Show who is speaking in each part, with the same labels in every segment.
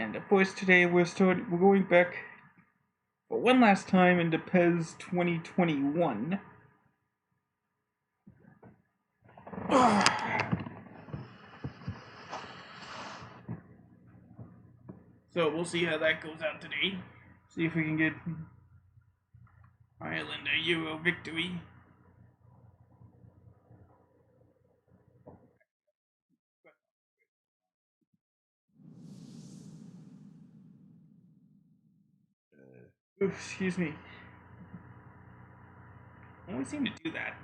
Speaker 1: And of course, today we're going back for one last time into PES 2021. So we'll see how that goes out today. See if we can get Ireland a Euro victory. Excuse me. I always seem to do that.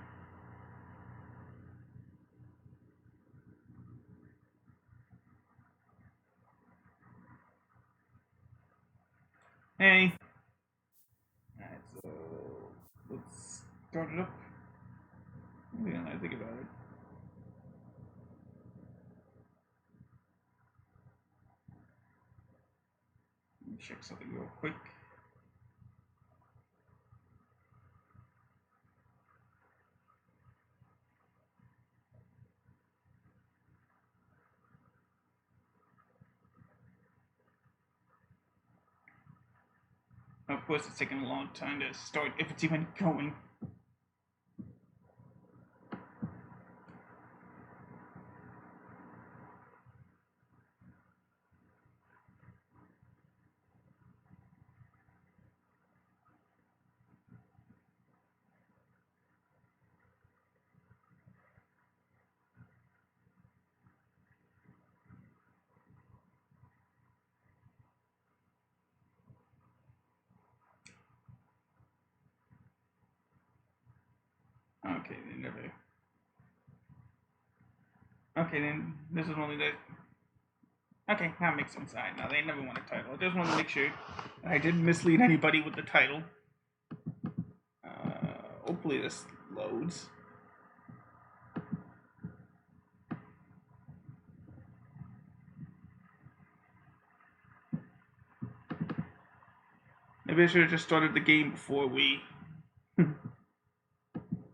Speaker 1: Hey. Alright, so let's start it up. Yeah, I think about it. Let me check something real quick. Of course, it's taking a long time to start if it's even going. Okay, they never. Okay, then this is only the. Okay, that makes sense. Now they never won a title. I just want to make sure I didn't mislead anybody with the title. Hopefully this loads. Maybe I should have just started the game before we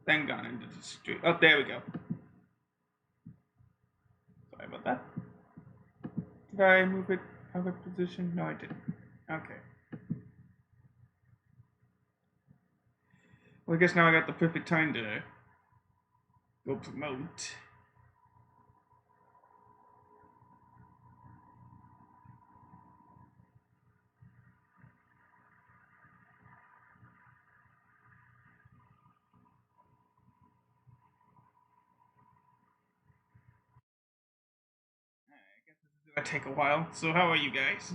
Speaker 1: then gone into the street. Oh, there we go. Sorry about that. Did I move it out of position? No, I didn't. Okay. Well, I guess now I got the perfect time to go promote. I guess this is gonna take a while. So how are you guys?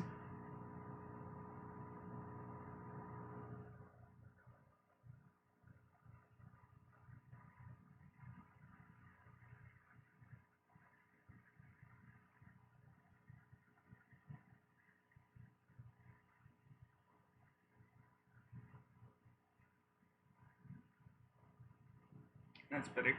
Speaker 1: That's better.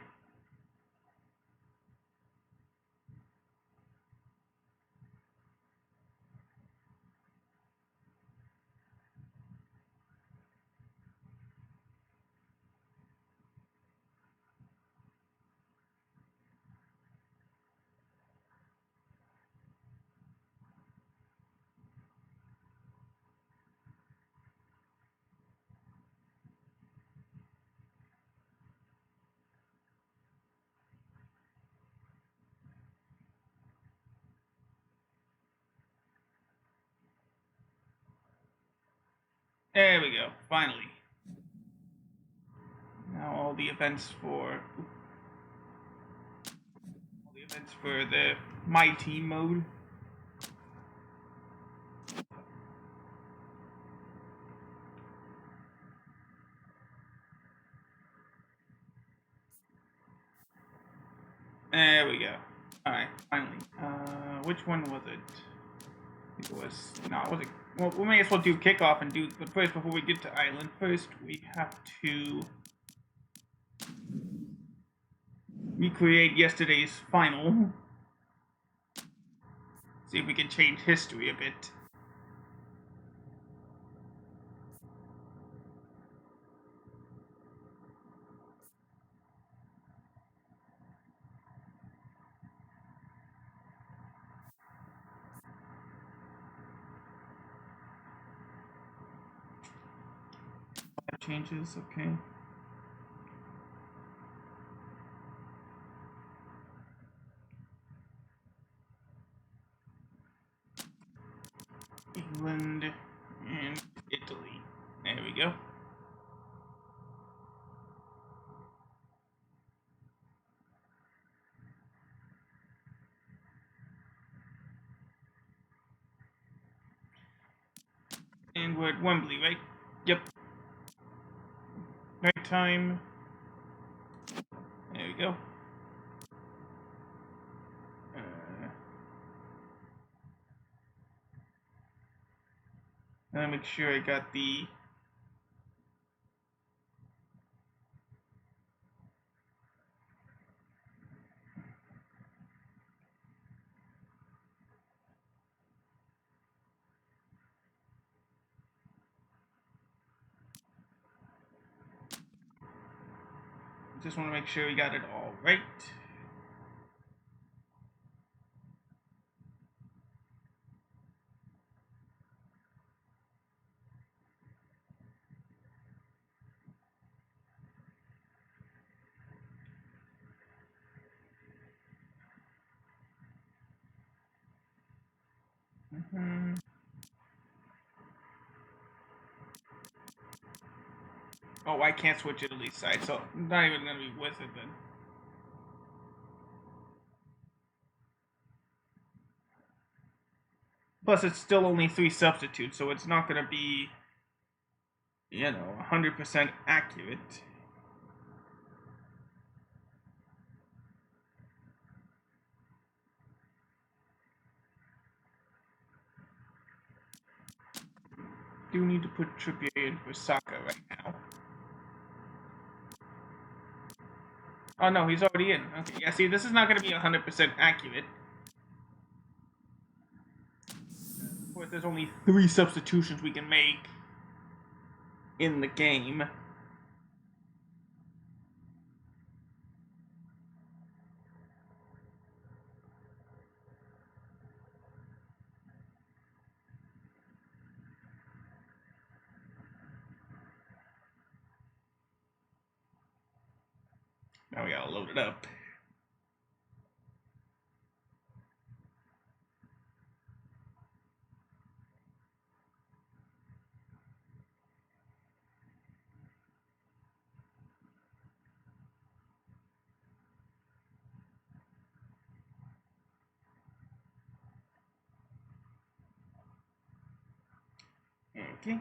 Speaker 1: There we go. Finally. Now all the events for the my team mode. There we go. Alright, finally. Which one was it? It was. No, it wasn't. Well, we may as well do kickoff and do. But first, before we get to Island, first we have to recreate yesterday's final. See if we can change history a bit. changes. Okay. England and Italy. There we go. And we're at Wembley, right? Yep. Night time. There we go. Let me make sure I got the. Just want to make sure we got it all right. Mm-hmm. Oh, I can't switch Italy's side, so I'm not even gonna be with it then. Plus, it's still only 3 substitutes, so it's not gonna be, 100% accurate. Do need to put Trippier in for Saka right now. Oh no, he's already in. Okay, yeah, see, this is not going to be 100% accurate. Of course, there's only 3 substitutions we can make in the game. Now we gotta load it up. Okay.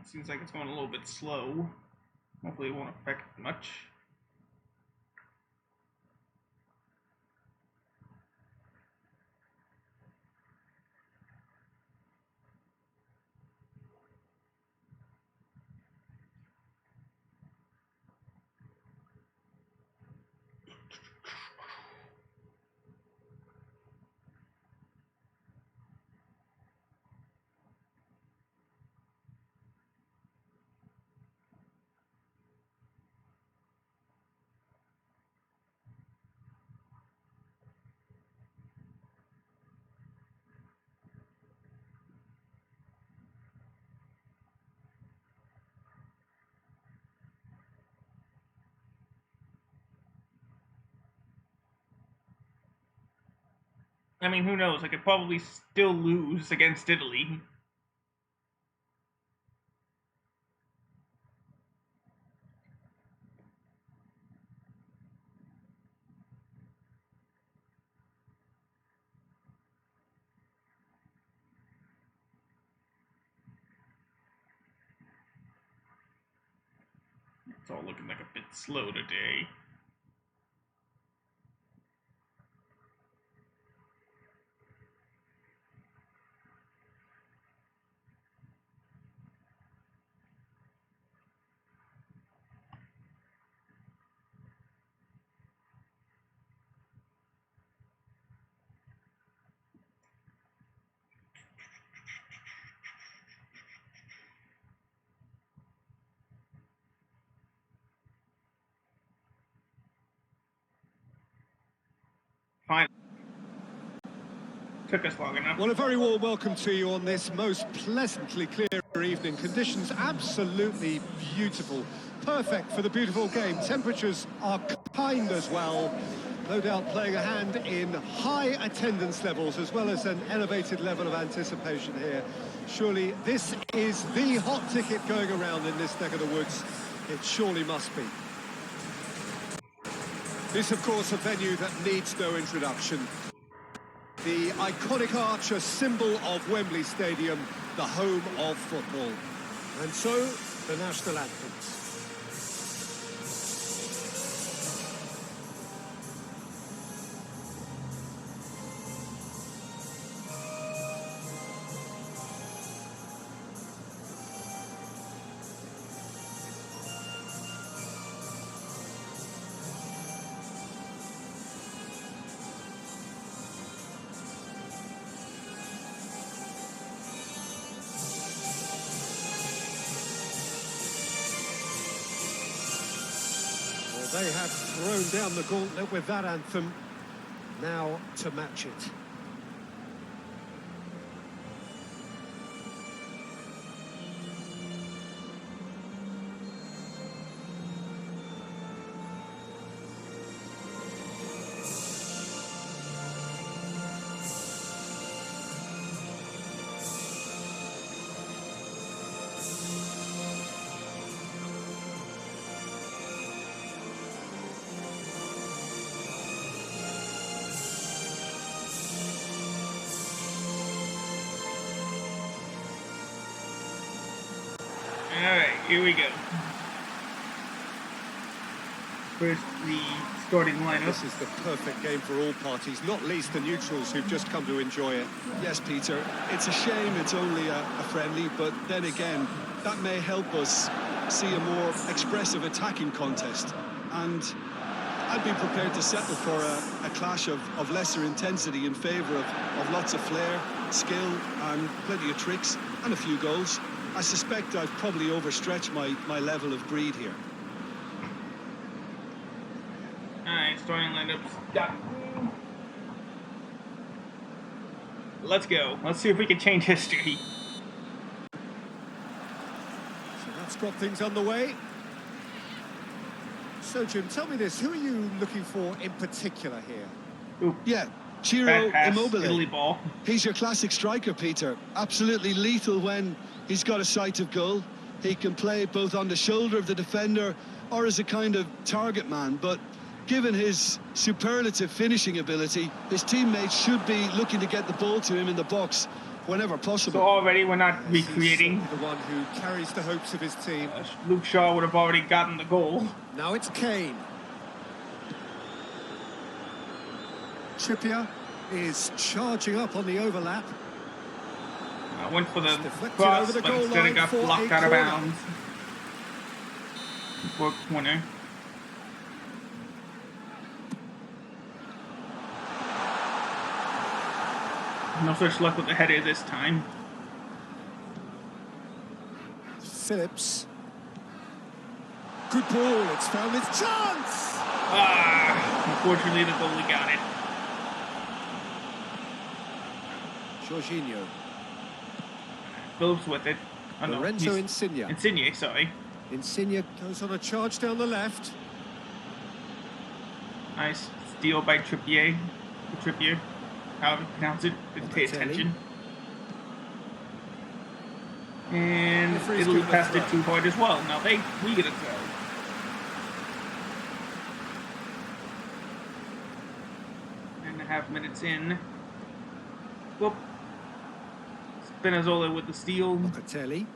Speaker 1: Seems like it's going a little bit slow. Hopefully it won't affect much. I mean, who knows? I could probably still lose against Italy. It's all looking like a bit slow today. Fine. Took us long enough.
Speaker 2: Well, a very warm welcome to you on this most pleasantly clear evening. Conditions absolutely beautiful. Perfect for the beautiful game. Temperatures are kind as well. No doubt playing a hand in high attendance levels as well as an elevated level of anticipation here. Surely this is the hot ticket going around in this neck of the woods. It surely must be. This, of course, a venue that needs no introduction. The iconic arch, a symbol of Wembley Stadium, the home of football. And so, the national anthem. They have thrown down the gauntlet with that anthem. Now to match it.
Speaker 1: Alright, here we go. First, the starting lineup.
Speaker 2: This is the perfect game for all parties, not least the neutrals who've just come to enjoy it.
Speaker 3: Yes, Peter, it's a shame it's only a friendly, but then again, that may help us see a more expressive attacking contest. And I'd be prepared to settle for a clash of lesser intensity in favour of lots of flair, skill, and plenty of tricks, and a few goals. I suspect I've probably overstretched my level of greed here.
Speaker 1: Alright, starting lineups done. Let's go. Let's see if we can change history.
Speaker 2: So that's got things underway. So, Jim, tell me this. Who are you looking for in particular here?
Speaker 1: Ooh,
Speaker 3: Yeah, Ciro
Speaker 1: bad pass,
Speaker 3: Immobile.
Speaker 1: Italy ball.
Speaker 3: He's your classic striker, Peter. Absolutely lethal when he's got a sight of goal. He can play both on the shoulder of the defender or as a kind of target man. But given his superlative finishing ability, his teammates should be looking to get the ball to him in the box whenever possible.
Speaker 1: So already we're not recreating.
Speaker 2: The one who carries the hopes of his team.
Speaker 1: Luke Shaw would have already gotten the goal.
Speaker 2: Now it's Kane. Trippier is charging up on the overlap.
Speaker 1: I went for the
Speaker 2: Deflected
Speaker 1: cross,
Speaker 2: over the
Speaker 1: but
Speaker 2: goal
Speaker 1: instead
Speaker 2: line
Speaker 1: it got
Speaker 2: for
Speaker 1: blocked
Speaker 2: a
Speaker 1: out of
Speaker 2: corner.
Speaker 1: bounds. For corner. No such luck with the header this time.
Speaker 2: Phillips. Good ball, it's found its chance!
Speaker 1: Unfortunately the goalie got it.
Speaker 2: Jorginho.
Speaker 1: Phillips with it. Oh, no,
Speaker 2: Lorenzo
Speaker 1: he's-
Speaker 2: Insigne.
Speaker 1: Insigne, sorry.
Speaker 2: Insigne goes on a charge down the left.
Speaker 1: Nice steal by Trippier. Trippier. However you pronounce it. Didn't pay
Speaker 2: Balotelli.
Speaker 1: attention. And
Speaker 2: Referee's
Speaker 1: Italy
Speaker 2: given a
Speaker 1: passed it
Speaker 2: throw.
Speaker 1: too hard as well. Now we get a throw. And a half minutes in. Whoop. Spinazzola with the steal.
Speaker 2: Locatelli.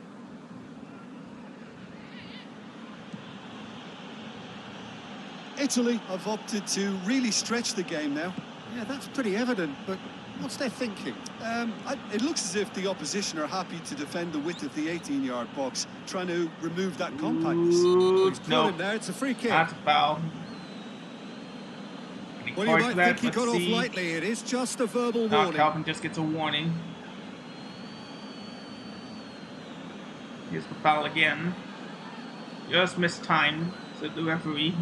Speaker 3: Italy have opted to really stretch the game now.
Speaker 2: Yeah, that's pretty evident, but what's their thinking?
Speaker 3: It looks as if the opposition are happy to defend the width of the 18-yard box, trying to remove that compactness.
Speaker 1: Ooh,
Speaker 2: He's caught
Speaker 1: no.
Speaker 2: him there, it's a free kick.
Speaker 1: That's a foul. Any
Speaker 2: Well, you
Speaker 1: cards
Speaker 2: might
Speaker 1: for that?
Speaker 2: think he
Speaker 1: Let's
Speaker 2: got off
Speaker 1: see.
Speaker 2: lightly, it is just a verbal
Speaker 1: No,
Speaker 2: warning.
Speaker 1: Calvin just gets a warning. Here's the foul again. Just missed time, said the referee.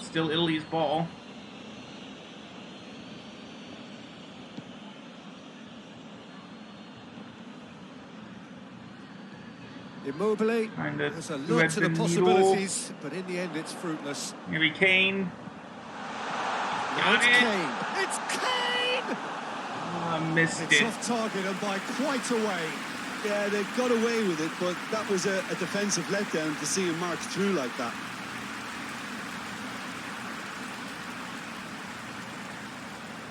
Speaker 1: Still Italy's ball.
Speaker 2: Immobile.
Speaker 1: Trying to
Speaker 2: There's a
Speaker 1: thread
Speaker 2: lot to
Speaker 1: the
Speaker 2: the
Speaker 1: needle.
Speaker 2: possibilities, but in the end it's fruitless.
Speaker 1: Maybe Kane.
Speaker 2: Now
Speaker 1: Got
Speaker 2: it's
Speaker 1: it.
Speaker 2: Kane. It's Kane!
Speaker 1: Missed
Speaker 2: It's
Speaker 1: it.
Speaker 2: off target and by quite a way.
Speaker 3: Yeah, they got away with it, but that was a defensive letdown to see him march through like that.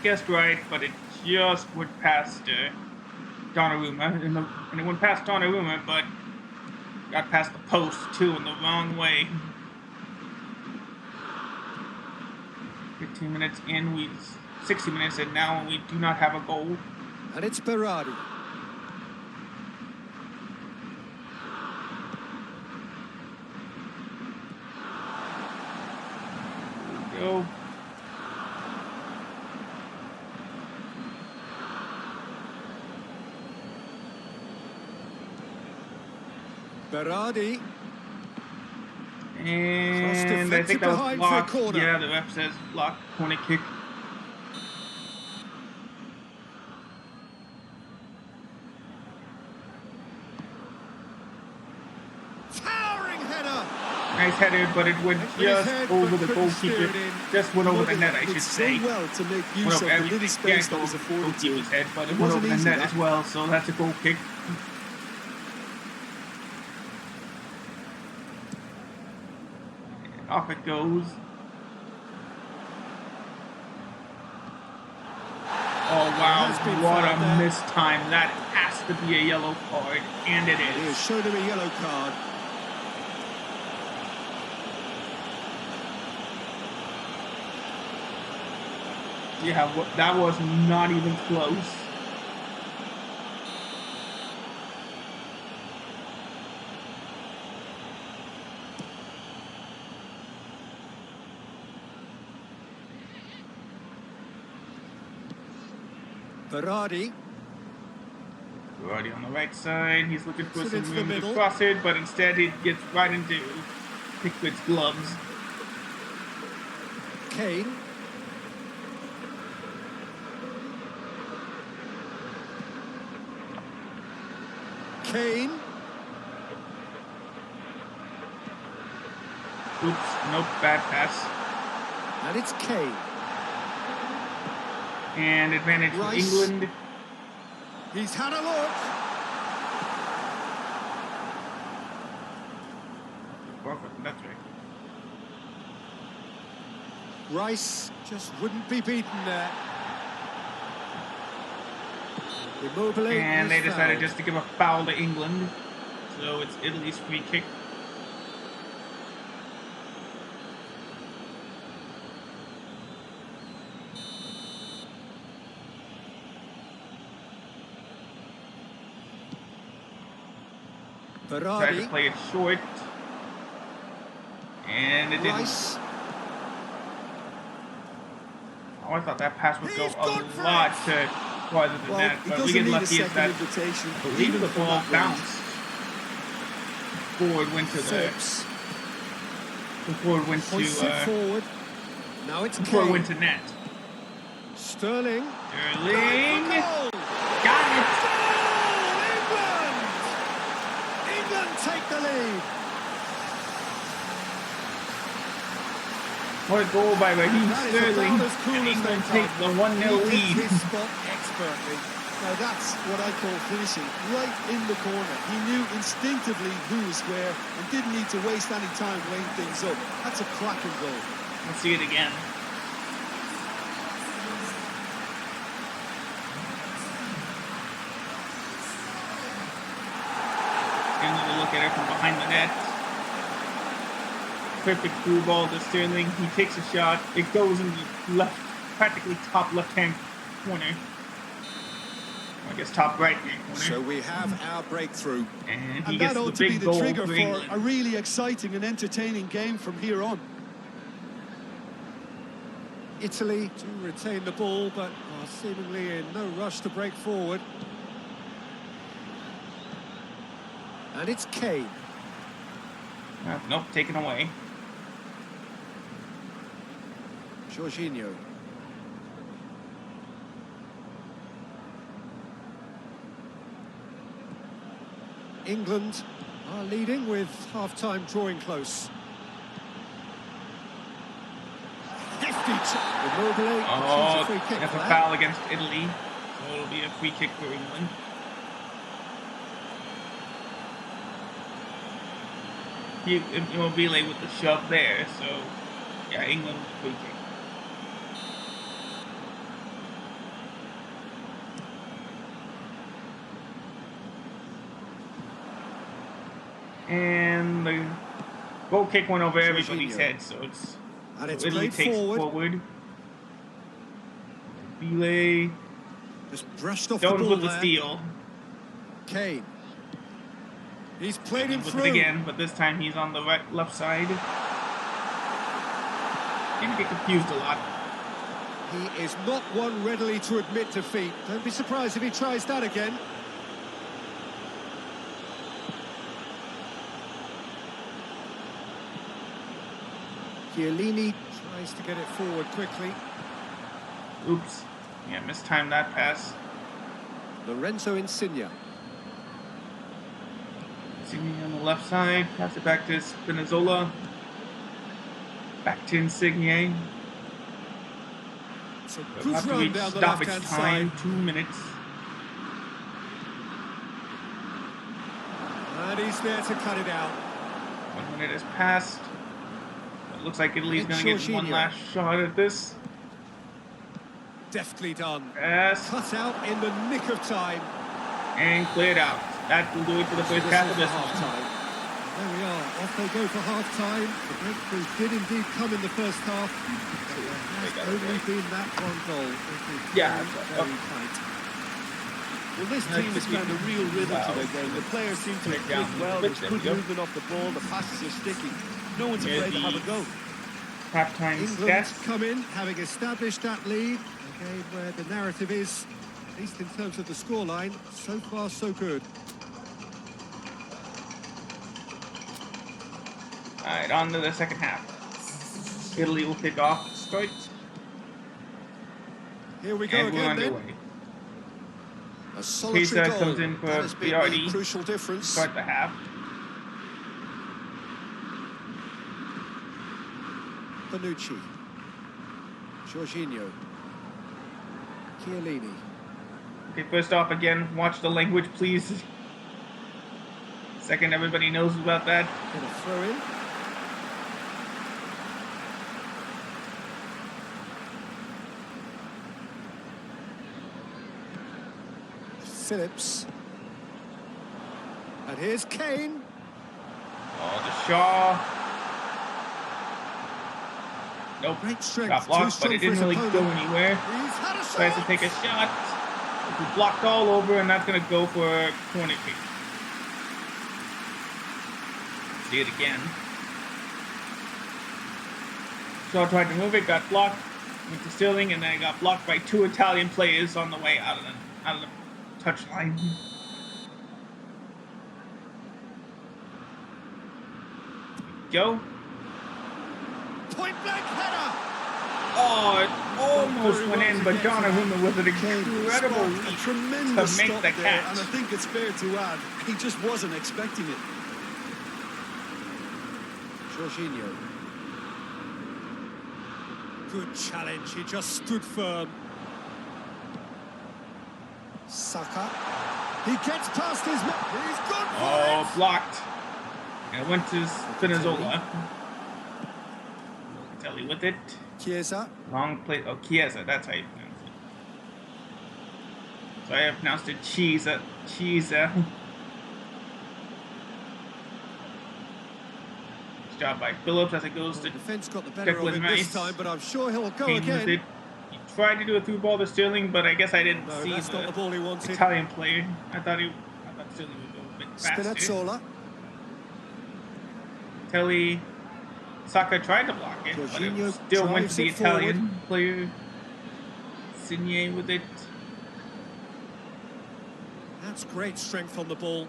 Speaker 1: Guessed right, but it just went past Donnarumma, and it went past Donnarumma, but got past the post too in the wrong way. 15 minutes in, 60 minutes in now, and we do not have a goal.
Speaker 2: And it's Berardi.
Speaker 1: Go.
Speaker 2: Berardi.
Speaker 1: And I think that was
Speaker 2: behind for a
Speaker 1: blocked.
Speaker 2: corner.
Speaker 1: Yeah, the ref says blocked corner kick.
Speaker 2: Towering header.
Speaker 1: Nice header, but it went just over the goalkeeper. Just went over the net, I should say.
Speaker 3: So well to make
Speaker 1: Went
Speaker 3: use
Speaker 1: over
Speaker 3: of the
Speaker 1: everything.
Speaker 3: little space that was afforded to him.
Speaker 1: Goalkeeper's head, but it went
Speaker 3: wasn't
Speaker 1: over the
Speaker 3: easy,
Speaker 1: net
Speaker 3: that.
Speaker 1: as well, so that's a goal kick. And off it goes. Oh wow, what a missed time. That has to be a yellow card, and it
Speaker 2: He has
Speaker 1: is.
Speaker 2: shown him a yellow card.
Speaker 1: Yeah, that was not even close.
Speaker 2: Berardi.
Speaker 1: Already on the right side, he's looking for
Speaker 2: Puts it
Speaker 1: some
Speaker 2: into the
Speaker 1: room to
Speaker 2: middle.
Speaker 1: cross it, but instead he gets right into Pickford's gloves.
Speaker 2: Kane. Kane.
Speaker 1: Oops, nope, bad pass.
Speaker 2: And it's Kane.
Speaker 1: And advantage for
Speaker 2: Rice.
Speaker 1: England.
Speaker 2: He's had a look.
Speaker 1: That's right.
Speaker 2: Rice just wouldn't be beaten there. Immobile.
Speaker 1: And they
Speaker 2: is
Speaker 1: decided
Speaker 2: fouled.
Speaker 1: just to give a foul to England. So it's Italy's free kick. Tried to
Speaker 2: Berardi.
Speaker 1: play it short. And it didn't.
Speaker 2: Rice.
Speaker 1: Oh, I thought that pass would go
Speaker 2: He's
Speaker 1: a
Speaker 2: gone for
Speaker 1: lot
Speaker 2: it.
Speaker 1: to farther than
Speaker 3: Well,
Speaker 1: that.
Speaker 3: he
Speaker 1: But we
Speaker 3: doesn't
Speaker 1: get
Speaker 3: need a
Speaker 1: lucky as
Speaker 3: second
Speaker 1: that.
Speaker 3: invitation.
Speaker 1: I believe the
Speaker 3: even from
Speaker 1: ball
Speaker 3: that range.
Speaker 1: bounced. Forward went to the.
Speaker 2: Phillips.
Speaker 1: The forward went
Speaker 2: Hoists it
Speaker 1: to.
Speaker 2: forward. Now it's
Speaker 1: The forward
Speaker 2: Kane.
Speaker 1: went to net.
Speaker 2: Sterling.
Speaker 1: Sterling.
Speaker 2: Goal!
Speaker 1: Got it.
Speaker 2: Goal! England! England take the lead.
Speaker 1: What a goal by Raheem
Speaker 2: That is
Speaker 1: Sterling.
Speaker 2: about as cool
Speaker 1: And
Speaker 2: as
Speaker 1: England
Speaker 2: they
Speaker 1: take the
Speaker 2: come.
Speaker 1: 1-0
Speaker 2: He hit
Speaker 1: lead.
Speaker 2: his spot expertly.
Speaker 3: Now that's what I call finishing, right in the corner. He knew instinctively who was where and didn't need to waste any time weighing things up. That's a cracking goal.
Speaker 1: Let's see it again. Getting a little look at it from behind the net. Perfect through ball to Sterling. He takes a shot. It goes in the left, practically top left-hand corner. I guess top right-hand corner.
Speaker 2: So we have our breakthrough.
Speaker 1: And he
Speaker 3: And
Speaker 1: gets
Speaker 3: that
Speaker 1: the
Speaker 3: ought to be
Speaker 1: big
Speaker 3: the
Speaker 1: goal
Speaker 3: trigger
Speaker 1: for
Speaker 3: for
Speaker 1: England.
Speaker 3: a really exciting and entertaining game from here on.
Speaker 2: Italy do retain the ball, but are seemingly in no rush to break forward. And it's Kane.
Speaker 1: Nope, taken away.
Speaker 2: Jorginho. England are leading with half-time drawing close. Immobile,
Speaker 1: Oh,
Speaker 2: free kick
Speaker 1: that's
Speaker 2: for
Speaker 1: a
Speaker 2: that.
Speaker 1: foul against Italy. So it'll be a free kick for England. Immobile with the shove there, so yeah, England free kick. And the goal kick went over everybody's head, so it's
Speaker 2: And it's
Speaker 1: Italy
Speaker 2: played
Speaker 1: takes forward. Bile
Speaker 2: just brushed off the
Speaker 1: Jones
Speaker 2: ball
Speaker 1: with the
Speaker 2: there.
Speaker 1: steal.
Speaker 2: Kane. He's played him
Speaker 1: With
Speaker 2: through.
Speaker 1: it again, but this time he's on the left side. Didn't get confused a lot.
Speaker 2: He is not one readily to admit defeat. Don't be surprised if he tries that again. Chiellini tries to get it forward quickly.
Speaker 1: Oops. Yeah, mistimed that pass.
Speaker 2: Lorenzo Insigne.
Speaker 1: Insigne on the left side. Pass it back to Spinazzola. Back to Insigne.
Speaker 2: So
Speaker 1: We'll
Speaker 2: good
Speaker 1: have to
Speaker 2: run
Speaker 1: reach
Speaker 2: down the
Speaker 1: stoppage
Speaker 2: left-hand
Speaker 1: time.
Speaker 2: side.
Speaker 1: 2 minutes.
Speaker 2: And he's there to cut it out.
Speaker 1: 1 minute has passed. It looks like Italy's going to get one
Speaker 2: Jorginho.
Speaker 1: last shot at this.
Speaker 2: Deftly done.
Speaker 1: Yes.
Speaker 2: Cut out in the nick of time.
Speaker 1: And cleared out. That will do it for the first half of this one.
Speaker 2: Half-time. There we are. Off they go for half-time. The breakthrough did indeed come in the first half. But there has only been that one goal. It is
Speaker 1: Yeah,
Speaker 2: very tight.
Speaker 3: Well, this team has found a real rhythm to their game. The players seem to have clicked well. There's good movement off the ball. The passes are sticking. No one's afraid to have a go.
Speaker 1: Halftime
Speaker 2: England
Speaker 1: stats.
Speaker 2: come in, having established that lead. A game where the narrative is, at least in terms of the scoreline, so far so good.
Speaker 1: Alright, on to the second half. Italy will kick off. Strike.
Speaker 2: Here we go
Speaker 1: And we're
Speaker 2: again then.
Speaker 1: underway.
Speaker 2: A solitary
Speaker 1: Pisa
Speaker 2: goal.
Speaker 1: comes in for
Speaker 2: That has been the
Speaker 1: Biardi.
Speaker 2: crucial difference.
Speaker 1: Start the half.
Speaker 2: Bonucci. Jorginho. Chiellini.
Speaker 1: Okay, first off, again, watch the language, please. Second, everybody knows about that.
Speaker 2: Gonna throw in. Phillips. And here's Kane.
Speaker 1: Oh, the Shaw. Nope.
Speaker 2: Great strength.
Speaker 1: Got
Speaker 2: Too
Speaker 1: blocked, but
Speaker 2: strong
Speaker 1: it
Speaker 2: for
Speaker 1: didn't
Speaker 2: his
Speaker 1: really go
Speaker 2: opponent.
Speaker 1: anywhere.
Speaker 2: He's had a
Speaker 1: Tries to
Speaker 2: shot.
Speaker 1: take a shot. He blocked all over, and that's going to go for a corner kick. See it again. Shaw tried to move it, got blocked. Went to Sterling, and then it got blocked by two Italian players on the way out of the touchline. Go.
Speaker 2: Point blank header.
Speaker 1: Oh, it almost went in, but Donnarumma with an incredible
Speaker 3: A
Speaker 1: leap
Speaker 3: tremendous
Speaker 1: to make
Speaker 3: stop
Speaker 1: the
Speaker 3: there,
Speaker 1: catch.
Speaker 3: and I think it's fair to add, he just wasn't expecting it.
Speaker 2: Jorginho. Good challenge. He just stood firm. Saka. He gets past his man. He's gone for
Speaker 1: Oh,
Speaker 2: it.
Speaker 1: blocked. And it went to Spinazzola. Locatelli with it.
Speaker 2: Chiesa.
Speaker 1: Long play. Oh, Chiesa. That's how you pronounce it. So I have pronounced it Chiesa. Chiesa. Nice job by Phillips as it goes to
Speaker 2: Defense got the better of
Speaker 1: Declan
Speaker 2: him
Speaker 1: Rice.
Speaker 2: this time, but I'm sure he'll go
Speaker 1: Kane with
Speaker 2: again.
Speaker 1: it. He tried to do a through ball to Sterling, but I guess I didn't
Speaker 2: No,
Speaker 1: see
Speaker 2: that's not the ball he wanted.
Speaker 1: Italian player. I thought Sterling would go a bit faster.
Speaker 2: Spinazzola.
Speaker 1: Telly. Saka tried to block it, but
Speaker 2: Jorginho
Speaker 1: it still went to
Speaker 2: drives
Speaker 1: the
Speaker 2: it forward.
Speaker 1: Italian player. Insigne with it.
Speaker 2: That's great strength on the ball.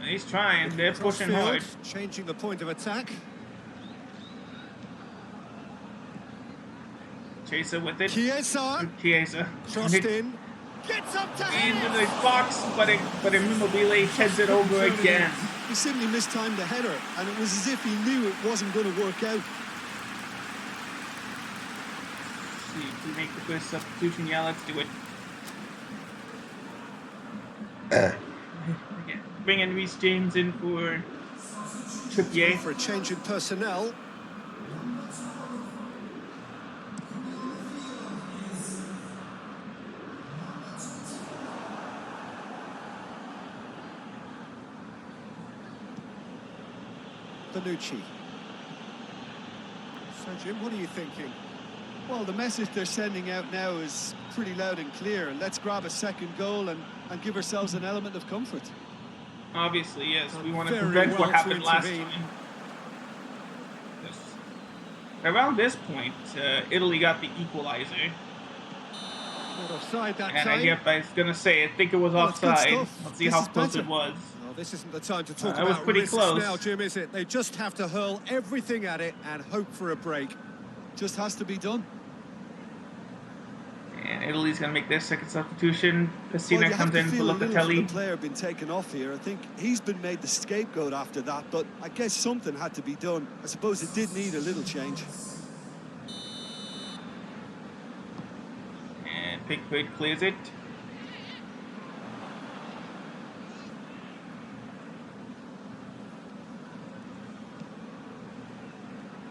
Speaker 1: And he's trying. They're pushing hard.
Speaker 2: Crossfield, changing the point of attack.
Speaker 1: Chiesa with it.
Speaker 2: Chiesa.
Speaker 1: Chiesa.
Speaker 2: Crossed in. Gets up to
Speaker 1: into
Speaker 2: head.
Speaker 1: the box, but Immobile heads it over again.
Speaker 3: He simply mistimed the header, and it was as if he knew it wasn't going to work out.
Speaker 1: See if we make the first substitution. Yeah, let's do it. Okay. Bring in Reece James in for Trippier.
Speaker 2: For a change in personnel. Bonucci. So, Jim, what are you thinking?
Speaker 3: Well, the message they're sending out now is pretty loud and clear. Let's grab a second goal and give ourselves an element of comfort.
Speaker 1: Obviously, yes. We want to
Speaker 2: Very
Speaker 1: prevent
Speaker 2: well
Speaker 1: what
Speaker 2: to
Speaker 1: happened last
Speaker 2: intervene.
Speaker 1: time. Yes. Around this point, Italy got the equalizer.
Speaker 2: Not offside that
Speaker 1: And
Speaker 2: time.
Speaker 1: I was going to say, I think it was
Speaker 3: Well, it's good
Speaker 1: offside.
Speaker 3: stuff.
Speaker 1: Let's see
Speaker 3: This
Speaker 1: how
Speaker 3: is
Speaker 1: close
Speaker 3: better.
Speaker 1: it was.
Speaker 2: Well, this isn't the time to talk
Speaker 1: It was
Speaker 2: about
Speaker 1: pretty
Speaker 2: risks
Speaker 1: close.
Speaker 2: now, Jim, is it? They just have to hurl everything at it and hope for a break.
Speaker 3: Just has to be done.
Speaker 1: And Italy's going to make their second substitution.
Speaker 3: Well,
Speaker 1: Pessina
Speaker 3: you have
Speaker 1: comes
Speaker 3: to
Speaker 1: in for
Speaker 3: feel a little for the
Speaker 1: Locatelli.
Speaker 3: player being taken off here. I think he's been made the scapegoat after that, but I guess something had to be done. I suppose it did need a little change.
Speaker 1: And Pickford clears it.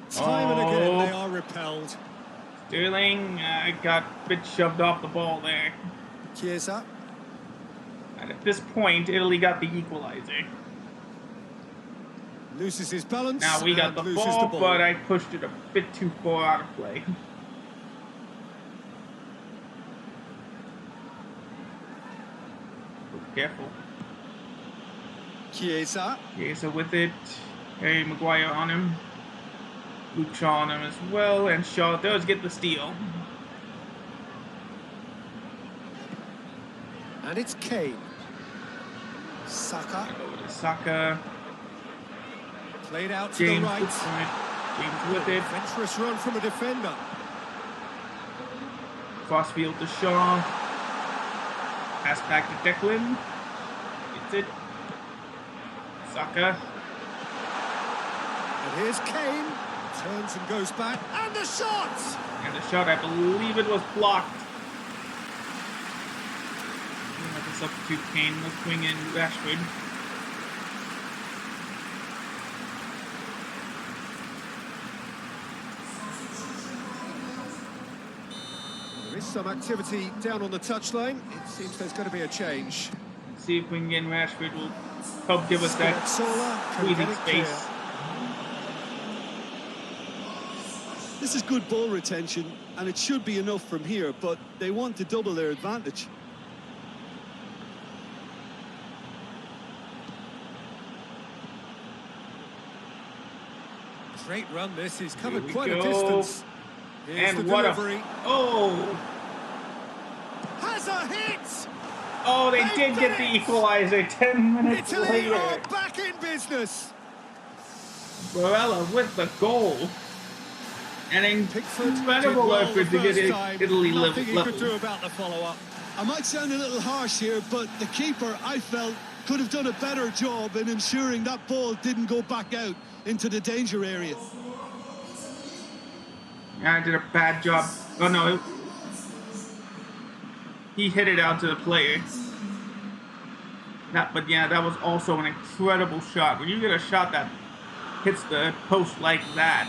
Speaker 2: Time and again,
Speaker 1: Oh.
Speaker 2: they are repelled.
Speaker 1: Sterling got a bit shoved off the ball there.
Speaker 2: Chiesa.
Speaker 1: And at this point, Italy got the equalizer.
Speaker 2: Loses his balance.
Speaker 1: Now we got
Speaker 2: and
Speaker 1: the
Speaker 2: loses
Speaker 1: ball,
Speaker 2: the ball.
Speaker 1: but I pushed it a bit too far out of play. Careful.
Speaker 2: Chiesa.
Speaker 1: Chiesa with it. Harry Maguire on him. Luke Shaw on him as well. And Shaw does get the steal.
Speaker 2: And it's Kane. Saka.
Speaker 1: Over to Saka.
Speaker 2: Played out to
Speaker 1: James
Speaker 2: the right.
Speaker 1: with it. James with it.
Speaker 2: Adventurous run from a defender.
Speaker 1: Crossfield to Shaw. Pass back to Declan. Gets it. Saka.
Speaker 2: And here's Kane. Turns and goes back. And the shot!
Speaker 1: And the shot, I believe it was blocked. Like a substitute Kane. Let's bring in Rashford.
Speaker 2: There is some activity down on the touchline. It seems there's going to be a change.
Speaker 1: Let's see if we can get Rashford. Will help give us that
Speaker 2: Spinazzola can
Speaker 1: breathing
Speaker 2: get it
Speaker 1: space.
Speaker 2: clear.
Speaker 3: This is good ball retention, and it should be enough from here, but they want to double their advantage.
Speaker 2: Great run this. He's covered
Speaker 1: we
Speaker 2: quite a
Speaker 1: go.
Speaker 2: distance. Here's
Speaker 1: And
Speaker 2: the
Speaker 1: what
Speaker 2: delivery.
Speaker 1: a... Oh!
Speaker 2: Has a hit!
Speaker 1: Oh, they
Speaker 2: They
Speaker 1: did
Speaker 2: did
Speaker 1: get the
Speaker 2: it!
Speaker 1: equalizer 10 minutes
Speaker 2: Italy
Speaker 1: later.
Speaker 2: are back in business.
Speaker 1: Barella with the goal. An
Speaker 2: Pickford did
Speaker 1: incredible
Speaker 2: well
Speaker 1: effort
Speaker 2: the
Speaker 1: to get
Speaker 2: first time.
Speaker 1: Italy
Speaker 2: Nothing he
Speaker 1: level.
Speaker 2: could do about the follow-up.
Speaker 3: I might sound a little harsh here, but the keeper, I felt, could have done a better job in ensuring that ball didn't go back out into the danger area.
Speaker 1: Yeah, I did a bad job. Oh no, he hit it out to the player. But yeah, that was also an incredible shot. When you get a shot that hits the post like that,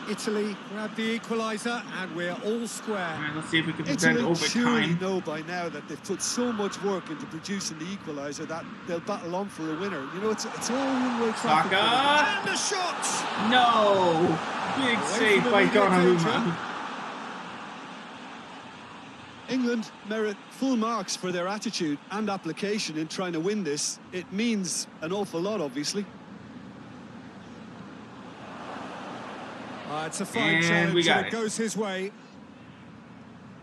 Speaker 2: Italy grab the equaliser, and we're all square.
Speaker 1: all right, let's see if we can prevent
Speaker 3: Italy surely
Speaker 1: overtime.
Speaker 3: know by now that they've put so much work into producing the equaliser that they'll battle on for a winner. You know, it's all one-way traffic.
Speaker 1: Saka.
Speaker 2: And the shot!
Speaker 1: No! Big
Speaker 2: Away
Speaker 1: save
Speaker 2: from
Speaker 1: by
Speaker 2: immediate
Speaker 1: Donnarumma.
Speaker 2: danger.
Speaker 3: England merit full marks for their attitude and application in trying to win this. It means an awful lot, obviously.
Speaker 2: It's a fine
Speaker 1: And
Speaker 2: challenge,
Speaker 1: we got
Speaker 2: and
Speaker 1: it.
Speaker 2: it goes his way.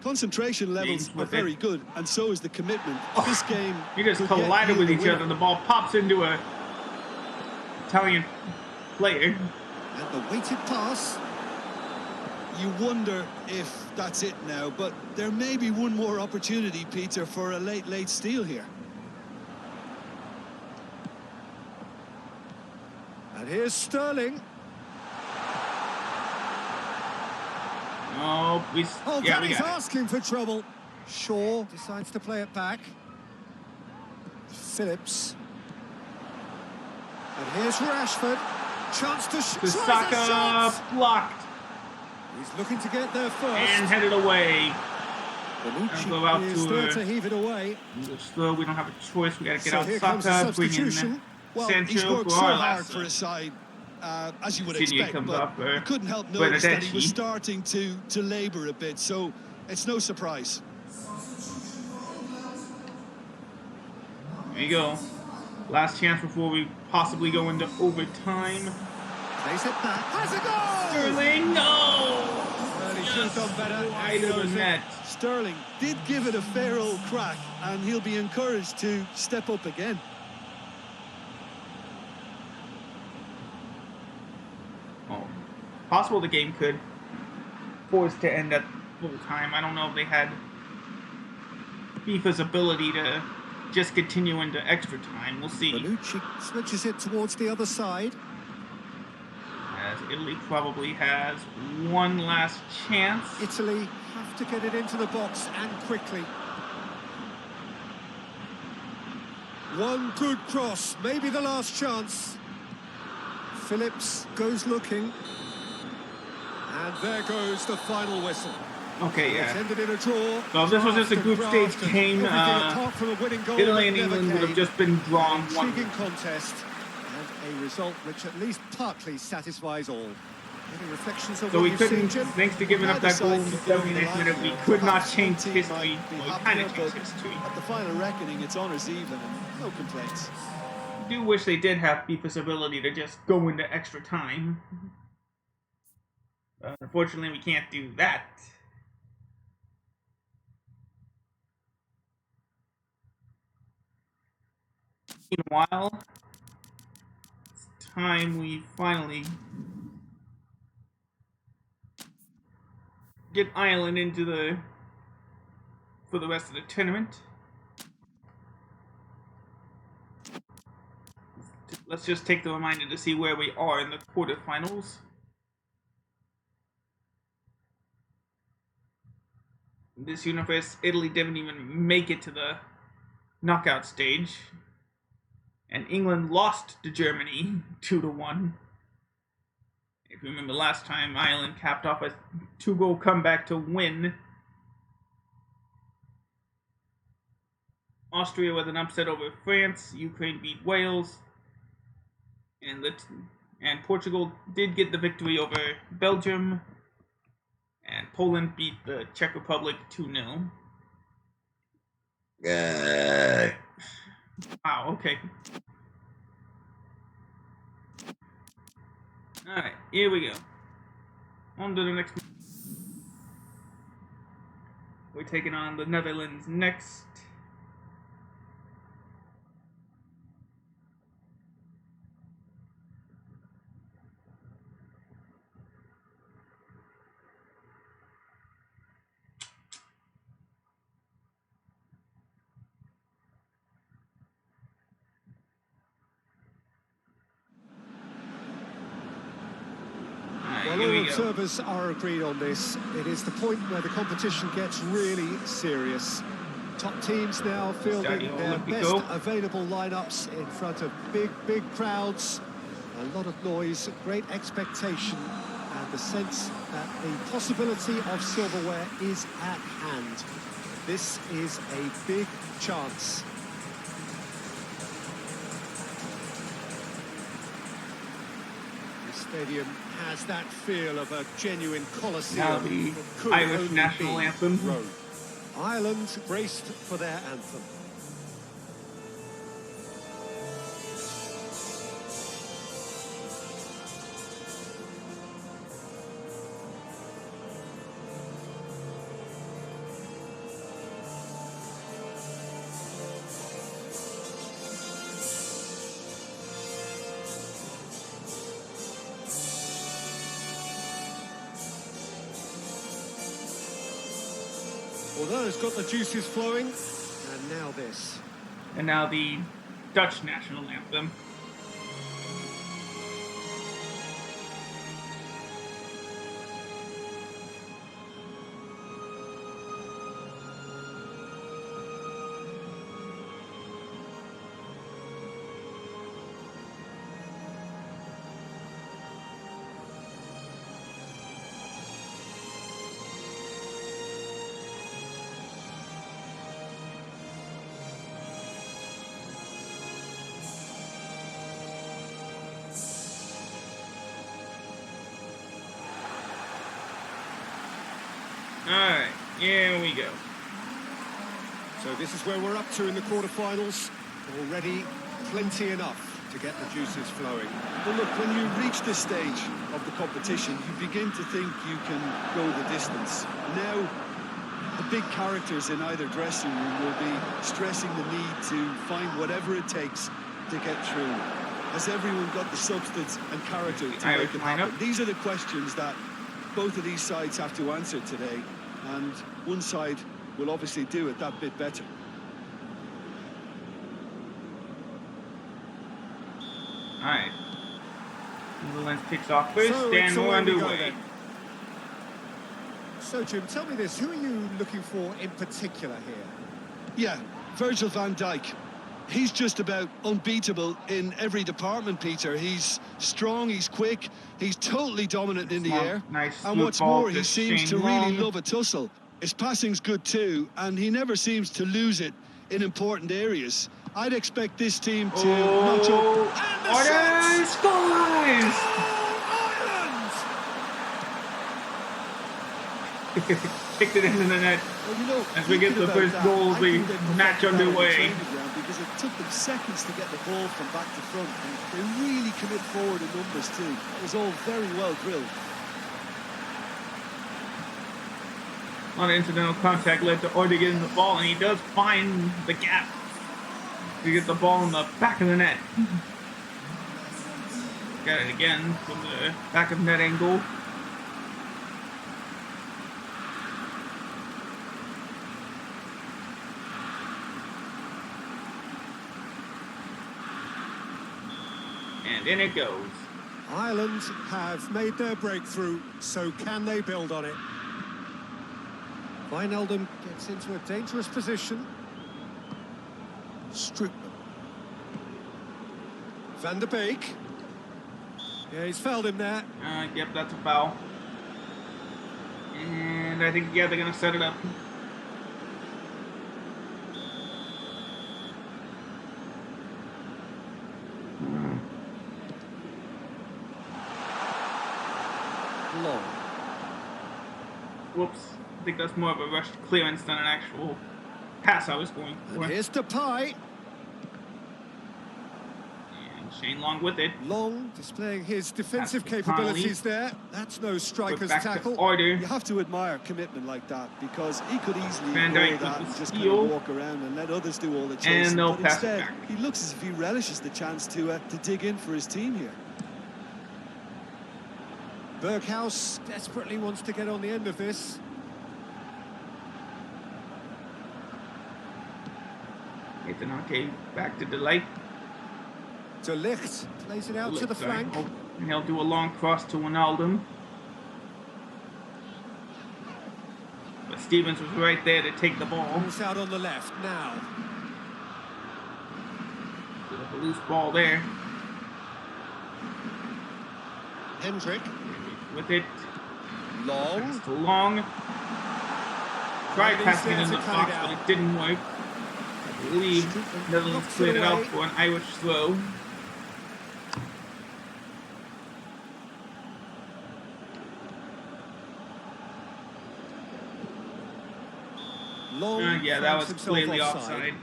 Speaker 3: Concentration levels
Speaker 1: James
Speaker 3: are
Speaker 1: with
Speaker 3: very
Speaker 1: it.
Speaker 3: good, and so is the commitment. This game
Speaker 1: We just
Speaker 3: could yet
Speaker 1: collided
Speaker 3: yield
Speaker 1: with
Speaker 3: a
Speaker 1: each
Speaker 3: winner.
Speaker 1: other. The ball pops into a Italian player.
Speaker 2: And the weighted pass.
Speaker 3: you wonder if that's it now, but there may be one more opportunity, Peter, for a late steal here.
Speaker 2: And here's Sterling.
Speaker 1: Oh,
Speaker 2: Oh,
Speaker 1: yeah, we
Speaker 2: Danny's
Speaker 1: got it.
Speaker 2: asking for trouble. Shaw decides to play it back. Phillips. And here's Rashford. Chance to tries a
Speaker 1: Saka
Speaker 2: shot.
Speaker 1: blocked
Speaker 2: He's looking to get there first.
Speaker 1: and headed away. Go out
Speaker 2: Bonucci is
Speaker 1: to
Speaker 2: there to heave it away.
Speaker 1: slow. We don't have a choice. We got to get
Speaker 2: So
Speaker 1: out
Speaker 2: here comes the
Speaker 1: Saka, bring in
Speaker 2: substitution.
Speaker 3: Well, he's
Speaker 1: Sancho
Speaker 3: worked
Speaker 1: for
Speaker 3: so
Speaker 1: our
Speaker 3: hard
Speaker 1: last
Speaker 3: for his side, as you would
Speaker 1: Insigne
Speaker 3: expect,
Speaker 1: comes
Speaker 3: but
Speaker 1: up for
Speaker 3: you couldn't help notice that he was
Speaker 1: Benedetti.
Speaker 3: starting to labour a bit, so it's no surprise.
Speaker 1: There you go. Last chance before we possibly go into overtime.
Speaker 2: Plays it back. Has a goal!
Speaker 1: Sterling, no!
Speaker 2: Well, he should have done better.
Speaker 1: Wide of the net.
Speaker 3: Sterling did give it a fair old crack, and he'll be encouraged to step up again.
Speaker 1: Oh, possible the game could force to end at full time. I don't know if they had FIFA's ability to just continue into extra time. We'll see.
Speaker 2: Bonucci switches it towards the other side.
Speaker 1: As Italy probably has one last chance.
Speaker 2: Italy have to get it into the box and quickly. One good cross, maybe the last chance. Phillips goes looking. And there goes the final whistle.
Speaker 1: Okay,
Speaker 2: It's
Speaker 1: yeah.
Speaker 2: ended in a draw.
Speaker 1: So if this was just a group stage
Speaker 2: Graft and
Speaker 1: game,
Speaker 2: everything apart from a winning goal
Speaker 1: Italy
Speaker 2: that
Speaker 1: and
Speaker 2: never
Speaker 1: England would have
Speaker 2: came.
Speaker 1: just been drawn one.
Speaker 2: Intriguing contest and a result which at least partly satisfies all. Any reflections on
Speaker 1: So
Speaker 2: what
Speaker 1: we
Speaker 2: you've seen,
Speaker 1: couldn't,
Speaker 2: Jim?
Speaker 1: thanks to giving up that goal in the 79th minute, we could not change
Speaker 3: Team
Speaker 1: history.
Speaker 3: might be
Speaker 1: Well, we
Speaker 3: happier,
Speaker 1: kind of
Speaker 3: but
Speaker 1: changed history.
Speaker 3: At the final reckoning, it's honours even, and no complaints.
Speaker 1: I do wish they did have FIFA's ability to just go into extra time. But unfortunately, we can't do that. Meanwhile, it's time we finally get Ireland into for the rest of the tournament. Let's just take the reminder to see where we are in the quarterfinals. In this universe, Italy didn't even make it to the knockout stage. And England lost to Germany 2-1. If you remember last time, Ireland capped off a 2-goal comeback to win. Austria with an upset over France. Ukraine beat Wales. And Portugal did get the victory over Belgium. And Poland beat the Czech Republic 2-0. Wow, okay. Alright, here we go. On to the next. We're taking on the Netherlands next.
Speaker 2: Well, all observers are agreed on this. It is the point where the competition gets really serious. Top teams now fielding their best available lineups in front of big crowds. A lot of noise, great expectation, and the sense that the possibility of silverware is at hand. This is a big chance. Stadium has that feel of a genuine Colosseum.
Speaker 1: Now the Irish national anthem.
Speaker 2: Rome. Ireland braced for their anthem. Well, that has got the juices flowing. And now this.
Speaker 1: And now the Dutch national anthem. Alright, here we go.
Speaker 2: So this is where we're up to in the quarterfinals. Already plenty enough to get the juices flowing.
Speaker 3: Well, look, when you reach this stage of the competition, you begin to think you can go the distance. Now, the big characters in either dressing room will be stressing the need to find whatever it takes to get through. Has everyone got the substance and character to make it happen? These are the questions that both of these sides have to answer today, and one side will obviously do it that bit better.
Speaker 1: Alright. Netherlands kicks off first,
Speaker 2: So
Speaker 1: and
Speaker 2: it's
Speaker 1: we're
Speaker 2: away we go
Speaker 1: underway.
Speaker 2: then. So, Jim, tell me this. Who are you looking for in particular here?
Speaker 3: Yeah, Virgil van Dijk. He's just about unbeatable in every department, Peter. He's strong, he's quick, he's totally dominant in the air.
Speaker 1: Nice
Speaker 3: and what's
Speaker 1: ball
Speaker 3: more,
Speaker 1: to
Speaker 3: he seems
Speaker 1: Shane
Speaker 3: to really
Speaker 1: Long.
Speaker 3: love a tussle. His passing's good too, and he never seems to lose it in important areas. I'd expect this team to notch up.
Speaker 2: And the
Speaker 1: Order
Speaker 2: shot!
Speaker 1: scores!
Speaker 2: Ireland!
Speaker 1: Kicked it into the net.
Speaker 3: Well, you know,
Speaker 1: As we get the first goal of the match underway.
Speaker 3: Because it took them seconds to get the ball from back to front, and they really commit forward in numbers too. It was all very well drilled.
Speaker 1: A lot of incidental contact led to Order getting the ball, and he does find the gap to get the ball in the back of the net. Got it again from the back of net angle. And in it goes.
Speaker 2: Ireland have made their breakthrough, so can they build on it? Wijnaldum gets into a dangerous position. Strootman. Van der Beek. Yeah, he's fouled him there.
Speaker 1: Yep, that's a foul. And I think, yeah, they're going to set it up.
Speaker 2: Long.
Speaker 1: Whoops. I think that's more of a rushed clearance than an actual pass I was going for.
Speaker 2: And here's Depay.
Speaker 1: And Shane Long with it.
Speaker 2: Long displaying his defensive
Speaker 1: Pass to
Speaker 2: capabilities there. That's no striker's
Speaker 1: Back
Speaker 2: tackle.
Speaker 1: to Order.
Speaker 3: You have to admire commitment like that, because he could easily
Speaker 1: Van
Speaker 3: ignore
Speaker 1: Dijk
Speaker 3: that
Speaker 1: with
Speaker 3: and
Speaker 1: the
Speaker 3: just kind
Speaker 1: steal.
Speaker 3: of walk around and let others do all the chasing.
Speaker 1: And they'll
Speaker 3: but
Speaker 1: pass it
Speaker 3: instead,
Speaker 1: back.
Speaker 3: he looks as if he relishes the chance to dig in for his team here.
Speaker 2: Berghaus desperately wants to get on the end of this.
Speaker 1: Ethan Ake back to Delight.
Speaker 2: De Ligt plays it out to the flank.
Speaker 1: And he'll do a long cross to Wijnaldum. But Stevens was right there to take the ball.
Speaker 2: Ball's out on the left now.
Speaker 1: Bit of a loose ball there.
Speaker 2: Hendrick.
Speaker 1: With it.
Speaker 2: Long.
Speaker 1: Pass to Long. Tried
Speaker 2: And he's
Speaker 1: passing it
Speaker 2: there
Speaker 1: in
Speaker 2: to
Speaker 1: the
Speaker 2: cut
Speaker 1: box,
Speaker 2: it out.
Speaker 1: but it didn't work. I believe Netherlands
Speaker 2: Knocks it
Speaker 1: cleared it out
Speaker 2: away.
Speaker 1: for an Irish throw.
Speaker 2: Long.
Speaker 1: Yeah, that
Speaker 2: finds
Speaker 1: was
Speaker 2: himself
Speaker 1: clearly offside.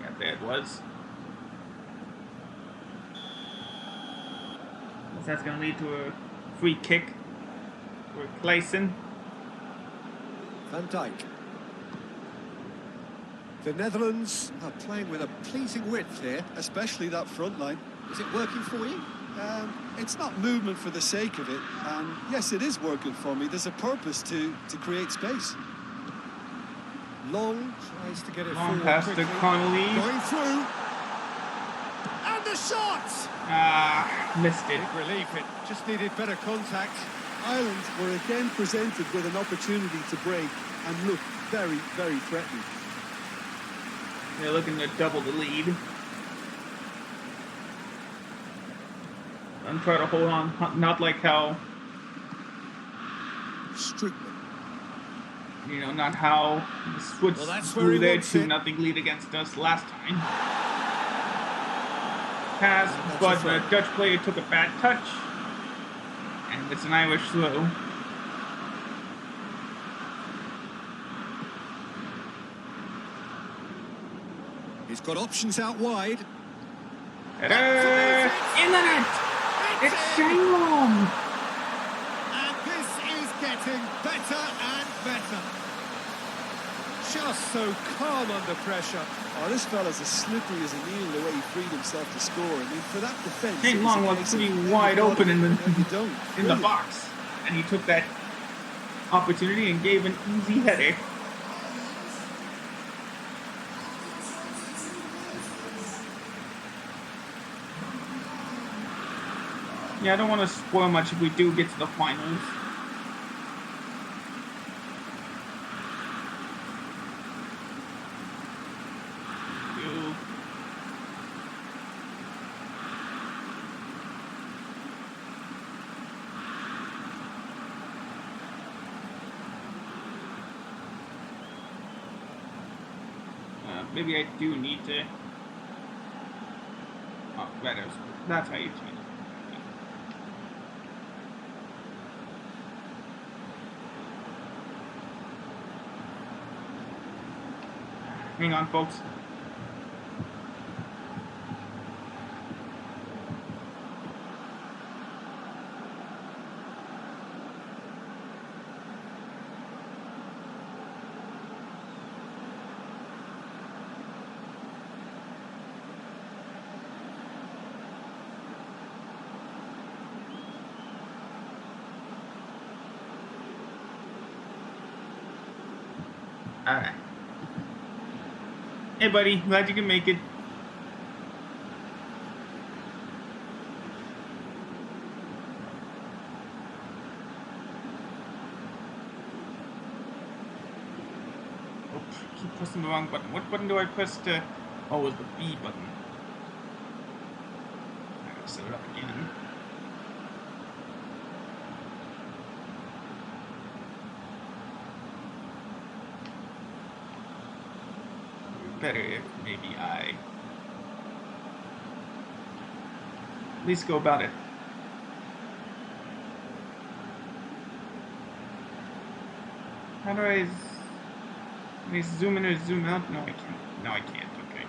Speaker 1: Yeah, there it was. That's going to lead to a free kick for Clayson.
Speaker 2: Van Dijk. The Netherlands are playing with a pleasing width here.
Speaker 3: Especially that front line.
Speaker 2: Is it working for you?
Speaker 3: It's not movement for the sake of it, and yes, it is working for me. There's a purpose to create space.
Speaker 2: Long tries to get it
Speaker 1: Long
Speaker 2: forward
Speaker 1: pass
Speaker 2: quickly.
Speaker 1: to Connolly.
Speaker 2: Going through. And the shot!
Speaker 1: Missed it.
Speaker 2: Big relief, it just needed better contact.
Speaker 3: Ireland were again presented with an opportunity to break and look very, very threatening.
Speaker 1: They're looking to double the lead. And try to hold on, not like how,
Speaker 3: Strickland.
Speaker 1: you know, not how the Swiss
Speaker 2: Well, that's where
Speaker 1: blew
Speaker 2: he
Speaker 1: their
Speaker 2: wants it.
Speaker 1: 2-0 lead against us last time. Pass, but the Dutch player took a bad touch. And it's an Irish throw.
Speaker 2: He's got options out wide.
Speaker 1: In the net! It's Shangham!
Speaker 2: And this is getting better and better. Just so calm under pressure.
Speaker 3: Oh, this fella's as slippery as a needle the way he freed himself to score. I mean, for that defence...
Speaker 1: Shane Long was pretty wide open in the
Speaker 3: the
Speaker 1: box. And he took that opportunity and gave an easy header. Yeah, I don't want to spoil much if we do get to the finals. Maybe I do need to... Oh, that's how you change it. Hang on, folks. Alright. Hey buddy, glad you can make it. Oh, I keep pressing the wrong button. What button do I press to... Oh, it's the B button. I gotta set it up again. Better if maybe I at least go about it. How do I zoom in or zoom out? No, I can't. No, I can't. Okay.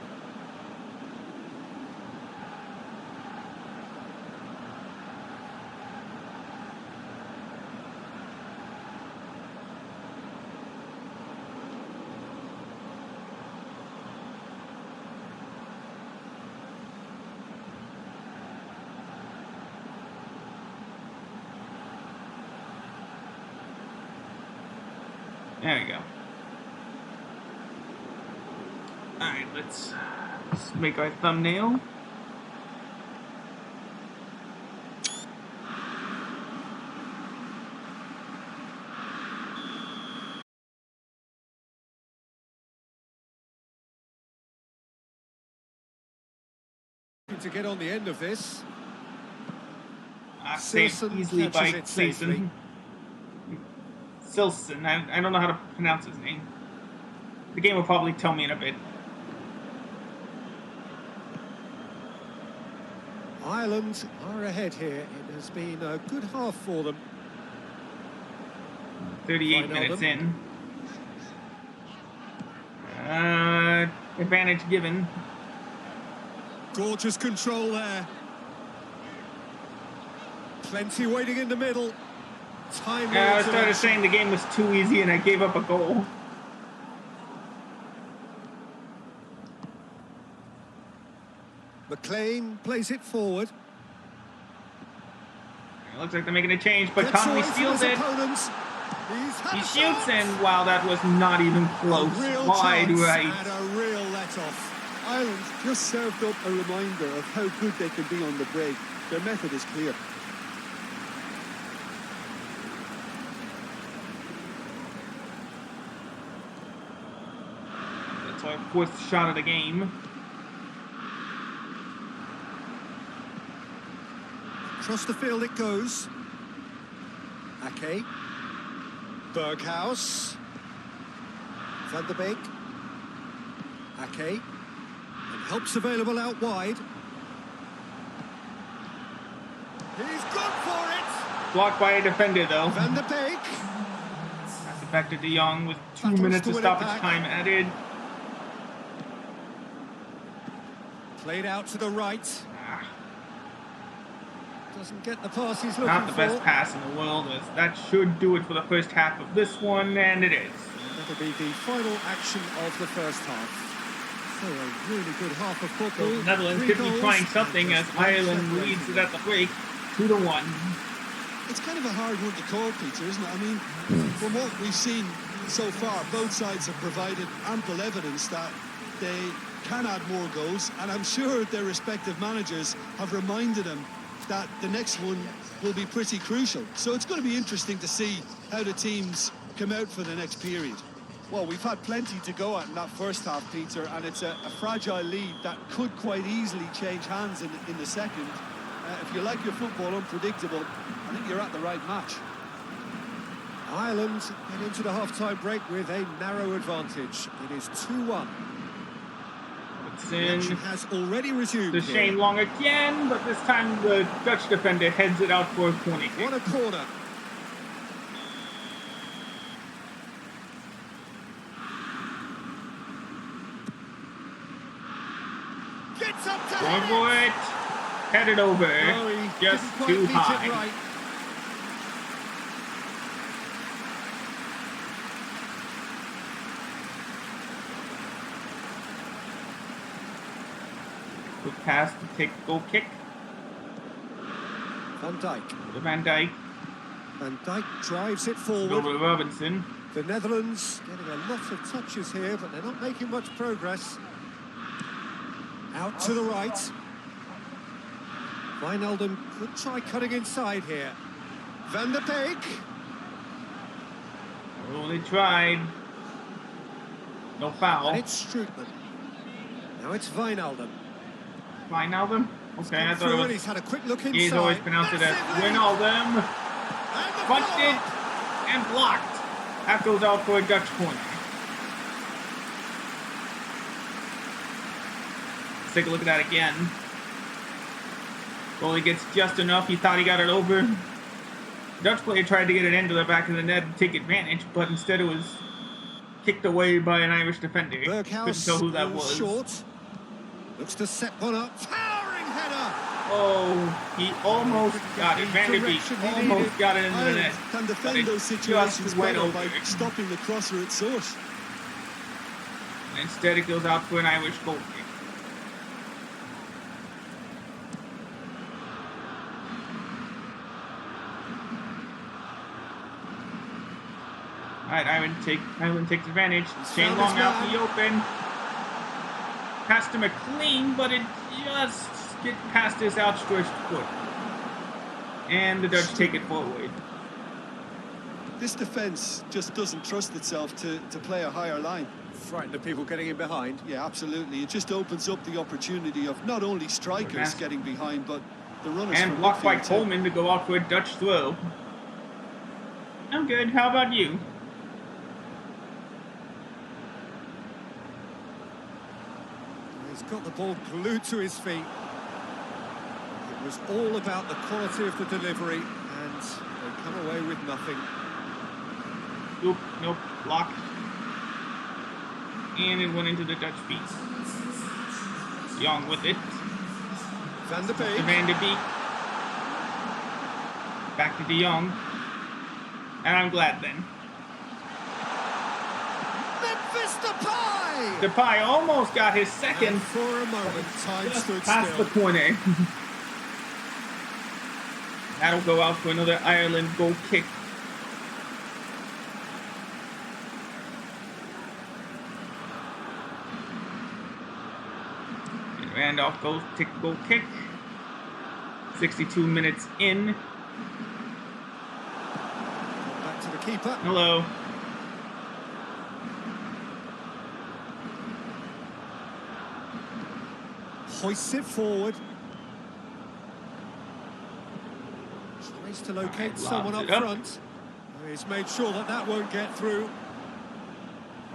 Speaker 1: There we go. Alright, let's make our thumbnail.
Speaker 2: To get on the end of this.
Speaker 1: Saved
Speaker 2: Silson
Speaker 1: easily by
Speaker 2: catches it safely.
Speaker 1: Clayson. Silson, I don't know how to pronounce his name. The game will probably tell me in a bit.
Speaker 2: Ireland are ahead here. It has been a good half for them.
Speaker 1: 38 minutes in. Advantage given.
Speaker 2: Gorgeous control there. Plenty waiting in the middle. Time.
Speaker 1: I started saying the game was too easy and I gave up a goal.
Speaker 2: McLean plays it forward.
Speaker 1: Looks like they're making a change, but
Speaker 2: Gets
Speaker 1: Conley
Speaker 2: away from
Speaker 1: steals
Speaker 2: his
Speaker 1: it.
Speaker 2: opponents. He's had
Speaker 1: He
Speaker 2: a
Speaker 1: shoots,
Speaker 2: shot.
Speaker 1: and wow, that was not even close.
Speaker 2: A real
Speaker 1: Wide
Speaker 2: chance
Speaker 1: right.
Speaker 2: and a real let-off.
Speaker 3: Ireland just served up a reminder of how good they can be on the break. Their method is clear.
Speaker 1: That's our fourth shot of the game.
Speaker 2: Across the field it goes. Ake. Berghaus. Van der Beek. Ake. And helps available out wide. He's gone for it!
Speaker 1: Blocked by a defender, though.
Speaker 2: Van der Beek.
Speaker 1: Pass it back to De Jong with 2
Speaker 2: Battles
Speaker 1: minutes
Speaker 2: to
Speaker 1: of
Speaker 2: win it
Speaker 1: stoppage
Speaker 2: back.
Speaker 1: time added.
Speaker 2: Played out to the right.
Speaker 1: Ah,
Speaker 2: Doesn't get the pass he's looking
Speaker 1: not the
Speaker 2: for.
Speaker 1: best pass in the world. As that should do it for the first half of this one, and it is.
Speaker 2: That'll be the final action of the first half. So a really good half of football.
Speaker 1: The Netherlands
Speaker 2: 3
Speaker 1: could be
Speaker 2: goals
Speaker 1: trying
Speaker 2: and
Speaker 1: something as
Speaker 2: just one
Speaker 1: Ireland
Speaker 2: separating
Speaker 1: leads it
Speaker 2: them.
Speaker 1: at the break, 2-1.
Speaker 3: It's kind of a hard one to call, Peter, isn't it? I mean, from what we've seen so far, both sides have provided ample evidence that they can add more goals, and I'm sure their respective managers have reminded them that the next one will be pretty crucial. So it's going to be interesting to see how the teams come out for the next period. Well, we've had plenty to go at in that first half, Peter, and it's a fragile lead that could quite easily change hands in the second. If you like your football unpredictable, I think you're at the right match.
Speaker 2: Ireland get into the half-time break with a narrow advantage. It is 2-1.
Speaker 1: It's
Speaker 2: The action
Speaker 1: in
Speaker 2: has already resumed
Speaker 1: to
Speaker 2: here.
Speaker 1: Shane Long again, but this time the Dutch defender heads it out for a corner kick.
Speaker 2: What a corner. Gets up to
Speaker 1: Going
Speaker 2: head
Speaker 1: for
Speaker 2: it.
Speaker 1: it. Headed over.
Speaker 2: No, he
Speaker 1: Just
Speaker 2: didn't quite
Speaker 1: too
Speaker 2: beat
Speaker 1: high.
Speaker 2: it right.
Speaker 1: Quick pass to take the goal kick.
Speaker 2: Van Dijk.
Speaker 1: To Van Dijk.
Speaker 2: Van Dijk drives it
Speaker 1: Over
Speaker 2: forward.
Speaker 1: to Robinson.
Speaker 2: The Netherlands getting a lot of touches here, but they're not making much progress. Out to the right. Wijnaldum could try cutting inside here. Van der Beek.
Speaker 1: Only tried. No foul.
Speaker 2: And it's Strootman. Now it's Wijnaldum.
Speaker 1: Wijnaldum? Okay, I thought
Speaker 2: Through
Speaker 1: it
Speaker 2: and
Speaker 1: was.
Speaker 2: he's had a quick look inside.
Speaker 1: He's always pronounced it as
Speaker 2: Massively.
Speaker 1: Wijnaldum.
Speaker 2: And the
Speaker 1: Punched it
Speaker 2: follow-up.
Speaker 1: and blocked. That goes out for a Dutch corner. Let's take a look at that again. Goalie gets just enough. He thought he got it over. Dutch player tried to get it into the back of the net and take advantage, but instead it was kicked away by an Irish defender. Couldn't
Speaker 2: Berghaus
Speaker 1: tell who that
Speaker 2: falls
Speaker 1: was.
Speaker 2: short. Looks to set one up. Towering header.
Speaker 1: Oh, he almost got it. Van der Beek
Speaker 2: Direction he
Speaker 1: almost
Speaker 2: needed.
Speaker 1: got it into the
Speaker 3: Ireland
Speaker 1: net.
Speaker 3: can
Speaker 1: but
Speaker 3: defend
Speaker 1: it
Speaker 3: those
Speaker 1: just
Speaker 3: situations
Speaker 1: went
Speaker 3: better
Speaker 1: over.
Speaker 3: by stopping the crosser at source.
Speaker 1: Instead, it goes out for an Irish goal kick. All right, Ireland takes advantage. Shane
Speaker 2: found
Speaker 1: Long
Speaker 2: his
Speaker 1: out in
Speaker 2: man.
Speaker 1: the open. Pass to McLean, but it just gets past his outstretched foot. And the Dutch take it forward.
Speaker 3: This defence just doesn't trust itself to play a higher line.
Speaker 2: Frightened of people getting in behind.
Speaker 3: Yeah, absolutely. It just opens up the opportunity of not only strikers
Speaker 1: Pass.
Speaker 3: getting behind, but the runners
Speaker 1: And
Speaker 3: from
Speaker 1: blocked by
Speaker 3: midfield too.
Speaker 1: Coleman to go out for a Dutch throw. I'm good. How about you?
Speaker 2: He's got the ball glued to his feet. It was all about the quality of the delivery, and they come away with nothing.
Speaker 1: Nope, blocked. And it went into the Dutch feet. Young with it.
Speaker 2: Van der
Speaker 1: To
Speaker 2: Beek.
Speaker 1: Van der Beek. Back to De Jong. And I'm glad then.
Speaker 2: Memphis Depay!
Speaker 1: Depay almost got his
Speaker 2: And
Speaker 1: second.
Speaker 2: for a moment, time
Speaker 1: Just
Speaker 2: stood
Speaker 1: past
Speaker 2: still.
Speaker 1: the corner. That'll go out for another Ireland goal kick. And Randolph goes to take the goal kick. 62 minutes in.
Speaker 2: Back to the keeper.
Speaker 1: Hello.
Speaker 2: Hoists it forward. Tries to locate someone up front. He's made sure that that won't get through.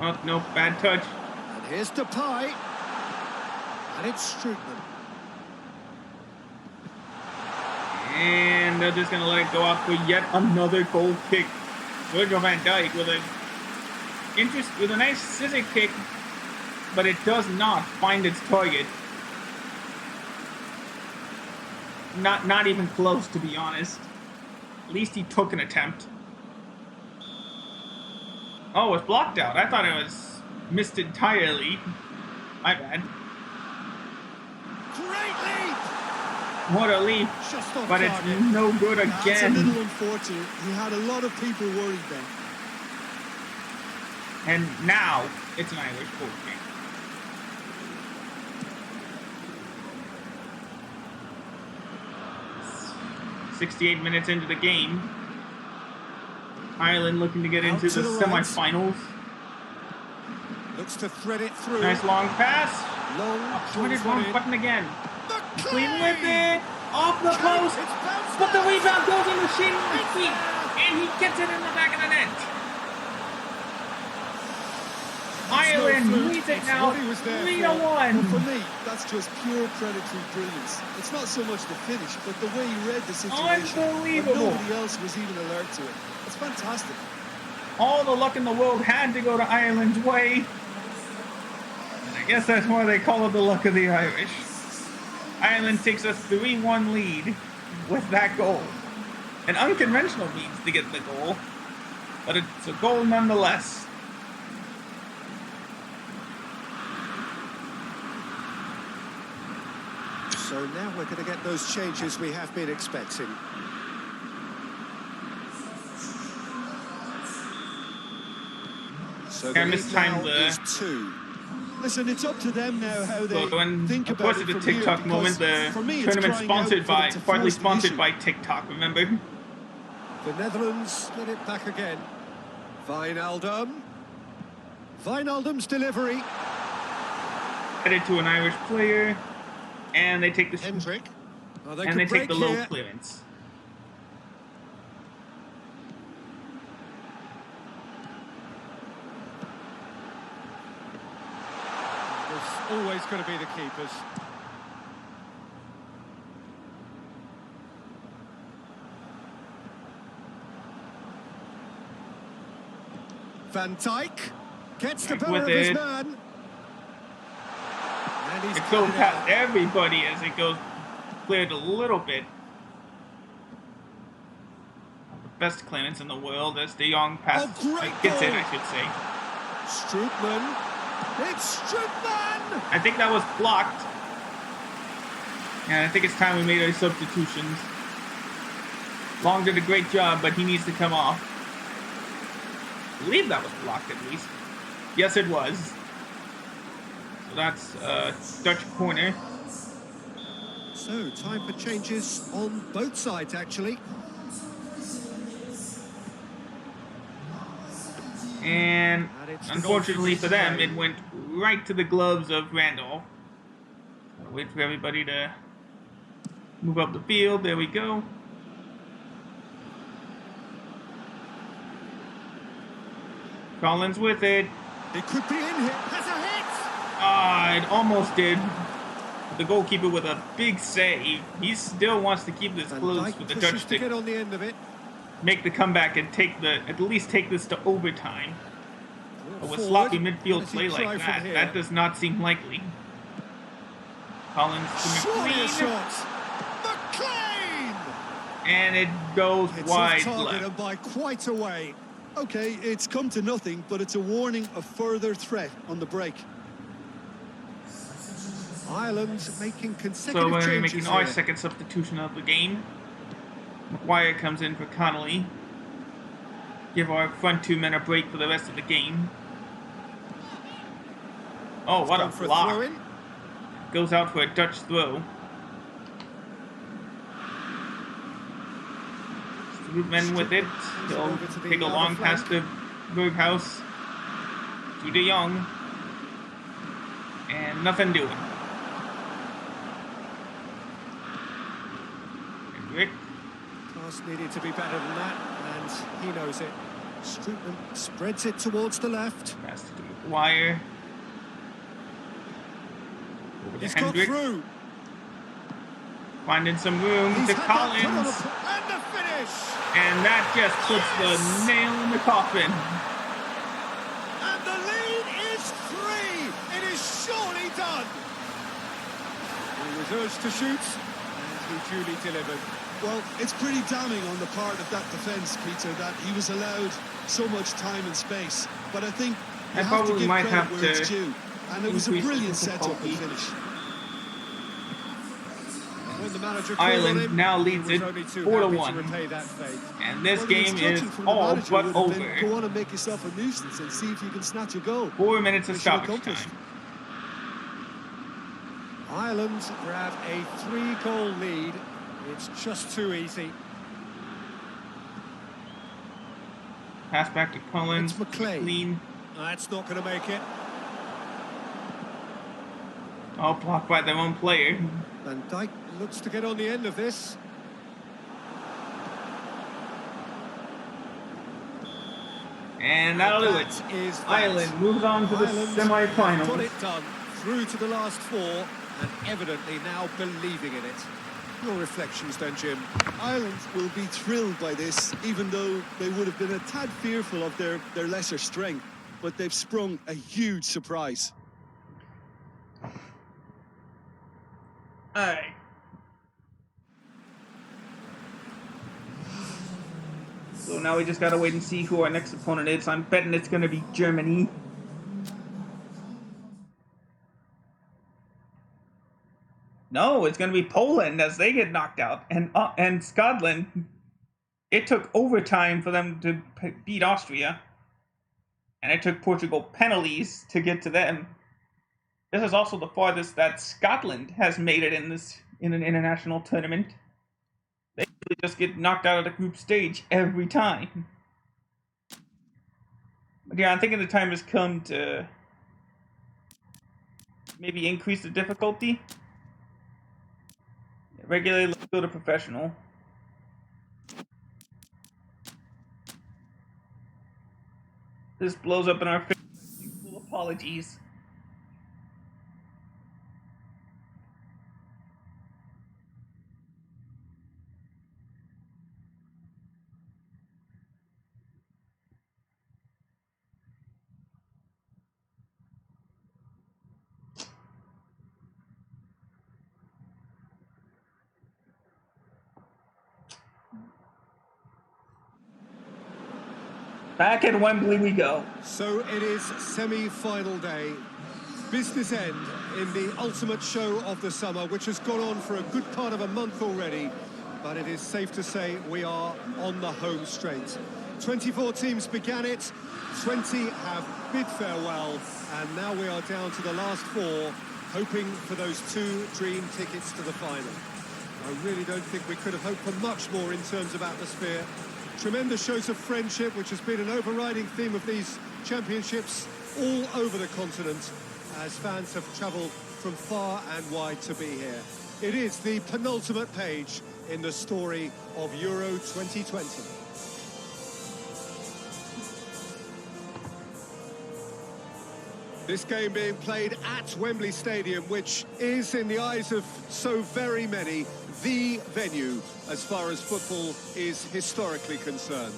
Speaker 1: Oh, no, bad touch.
Speaker 2: And here's Depay. And it's Strootman.
Speaker 1: And they're just going to let it go off for yet another goal kick. Virgil van Dijk with a nice scissor kick, but it does not find its target. Not even close, to be honest. At least he took an attempt. Oh, it's blocked out. I thought it was missed entirely. My bad.
Speaker 2: Great leap!
Speaker 1: What a leap.
Speaker 2: Just off
Speaker 1: But
Speaker 2: target.
Speaker 1: it's no good
Speaker 3: That's a
Speaker 1: again.
Speaker 3: little unfortunate. He had a lot of people worried then.
Speaker 1: And now it's an Irish goal kick. "68 minutes into the game. Ireland looking to get into
Speaker 2: to
Speaker 1: the
Speaker 2: the right.
Speaker 1: semifinals.
Speaker 2: Looks to thread it through.
Speaker 1: Nice long pass.
Speaker 2: Long.
Speaker 1: Pointed wrong button again. Clean
Speaker 2: McLean!
Speaker 1: with it. Off the post.
Speaker 2: It's bounced
Speaker 1: But the
Speaker 2: out.
Speaker 1: rebound goes in the shin feet. And he gets it in the back of the net. Ireland
Speaker 2: fluke.
Speaker 1: leads it
Speaker 2: It's
Speaker 1: now
Speaker 2: what he was there
Speaker 1: 3-1.
Speaker 3: For me, that's just pure predatory brilliance. It's not so much the finish, but the way he read the situation.
Speaker 1: Unbelievable.
Speaker 3: When nobody else was even alert to it. It's fantastic.
Speaker 1: All the luck in the world had to go to Ireland's way. And I guess that's why they call it the luck of the Irish. Ireland takes a 3-1 lead with that goal. An unconventional means to get the goal, but it's a goal nonetheless.
Speaker 2: So now we're going to get those changes we have been expecting. So the
Speaker 1: And
Speaker 2: lead
Speaker 1: this time
Speaker 2: now is 2.
Speaker 3: Listen, it's up to them now how they
Speaker 1: So, and
Speaker 3: think
Speaker 1: of
Speaker 3: about
Speaker 1: course,
Speaker 3: it
Speaker 1: it's a
Speaker 3: from here,
Speaker 1: TikTok moment.
Speaker 3: because
Speaker 1: The
Speaker 3: for me, it's
Speaker 1: tournament
Speaker 3: crying out
Speaker 1: sponsored
Speaker 3: for
Speaker 1: by,
Speaker 3: them to
Speaker 1: partly
Speaker 3: force the
Speaker 1: sponsored
Speaker 3: issue.
Speaker 1: by TikTok. Remember?
Speaker 2: The Netherlands get it back again. Wijnaldum. Wijnaldum's delivery.
Speaker 1: Headed to an Irish player, and they take the
Speaker 2: Hendrick. Oh,
Speaker 1: and they
Speaker 2: could
Speaker 1: take
Speaker 2: break
Speaker 1: the low
Speaker 2: here.
Speaker 1: clearance.
Speaker 2: There's always going to be the keepers. Van Dijk gets the
Speaker 1: Back
Speaker 2: better
Speaker 1: with
Speaker 2: of his
Speaker 1: it.
Speaker 2: man. And he's
Speaker 1: It goes
Speaker 2: cleared it
Speaker 1: past
Speaker 2: out.
Speaker 1: everybody as it goes cleared a little bit. The best clearance in the world as De Jong passes.
Speaker 2: Oh, great
Speaker 1: Gets it,
Speaker 2: goal.
Speaker 1: I should say.
Speaker 2: Strootman. It's Strootman!
Speaker 1: I think that was blocked. And I think it's time we made our substitutions. Long did a great job, but he needs to come off. I believe that was blocked at least. Yes, it was. So that's Dutch corner.
Speaker 2: So, time for changes on both sides, actually.
Speaker 1: And
Speaker 2: And it's the
Speaker 1: unfortunately for them,
Speaker 2: goalkeeper's
Speaker 1: it went right to the gloves of Randolph. I'll wait for everybody to move up the field. There we go. Collins with it.
Speaker 2: It could be in here. Has a hit!
Speaker 1: Ah, it almost did. The goalkeeper with a big save. He still wants to keep this
Speaker 2: Van
Speaker 1: close
Speaker 2: Dijk
Speaker 1: for the
Speaker 2: pushes
Speaker 1: Dutch
Speaker 2: to get
Speaker 1: to
Speaker 2: on the end of it.
Speaker 1: make the comeback and at least take this to overtime. But with
Speaker 2: Forward.
Speaker 1: sloppy
Speaker 2: What
Speaker 1: midfield
Speaker 2: does he
Speaker 1: play
Speaker 2: try
Speaker 1: like
Speaker 2: from
Speaker 1: that,
Speaker 2: here?
Speaker 1: that does not seem likely. Collins to
Speaker 2: Surely a
Speaker 1: McLean,
Speaker 2: shot. McLean!
Speaker 1: and it goes
Speaker 2: It's
Speaker 1: wide
Speaker 2: off target
Speaker 1: left.
Speaker 2: and by quite a way.
Speaker 3: Okay, it's come to nothing, but it's a warning of further threat on the break.
Speaker 2: Ireland making
Speaker 1: So
Speaker 2: consecutive
Speaker 1: we're
Speaker 2: changes
Speaker 1: making our
Speaker 2: here.
Speaker 1: second substitution of the game. Maguire comes in for Connolly. Give our front two men a break for the rest of the game. Oh, what a block. Goes out for a Dutch throw. Strootman with it. He'll take a long pass to Berghaus. To De Jong. And nothing doing. Hendrick.
Speaker 2: Pass needed to be better than that, and he knows it. Strootman spreads it towards the left.
Speaker 1: Pass to Maguire.
Speaker 2: He's got through.
Speaker 1: Finding some room to Collins.
Speaker 2: And the finish.
Speaker 1: And that just puts the nail in the coffin.
Speaker 2: And the lead is 3. It is surely done. He was urged to shoot, and he duly delivered.
Speaker 3: Well, it's pretty damning on the part of that defence, Peter, that he was allowed so much time and space. But I think you have to give credit where it's due. And it was a brilliant setup and finish.
Speaker 2: When the manager
Speaker 1: Ireland now leads it 4-1. And this game is all but over.
Speaker 3: Go on and make yourself a nuisance and see if you can snatch a goal.
Speaker 1: 4 minutes of stoppage time.
Speaker 2: Ireland grab a 3-goal lead. It's just too easy.
Speaker 1: Pass back to Collins.
Speaker 2: It's McLean.
Speaker 1: Clean.
Speaker 2: That's not going to make it.
Speaker 1: All blocked by their own player.
Speaker 2: Van Dijk looks to get on the end of this.
Speaker 1: And that'll do it. Ireland moves on to the semi-finals.
Speaker 2: Got it done through to the last 4 and evidently now believing in it. Your reflections then, Jim?
Speaker 3: Ireland will be thrilled by this, even though they would have been a tad fearful of their lesser strength. But they've sprung a huge surprise.
Speaker 1: Alright. So now we just gotta wait and see who our next opponent is. I'm betting it's gonna be Germany. No, it's gonna be Poland as they get knocked out, and Scotland. It took overtime for them to beat Austria, and it took Portugal penalties to get to them. This is also the farthest that Scotland has made it in an international tournament. They just get knocked out of the group stage every time. But yeah, I'm thinking the time has come to maybe increase the difficulty. Regularly, let's go to professional. This blows up in our face. Full apologies. Back at Wembley we go.
Speaker 2: So it is semi-final day. Business end in the ultimate show of the summer, which has gone on for a good part of a month already. But it is safe to say we are on the home straight. 24 teams began it, 20 have bid farewell, and now we are down to the last 4, hoping for those 2 dream tickets to the final. I really don't think we could have hoped for much more in terms of atmosphere. Tremendous shows of friendship, which has been an overriding theme of these championships all over the continent, as fans have travelled from far and wide to be here. It is the penultimate page in the story of Euro 2020. This game being played at Wembley Stadium, which is, in the eyes of so very many, the venue as far as football is historically concerned.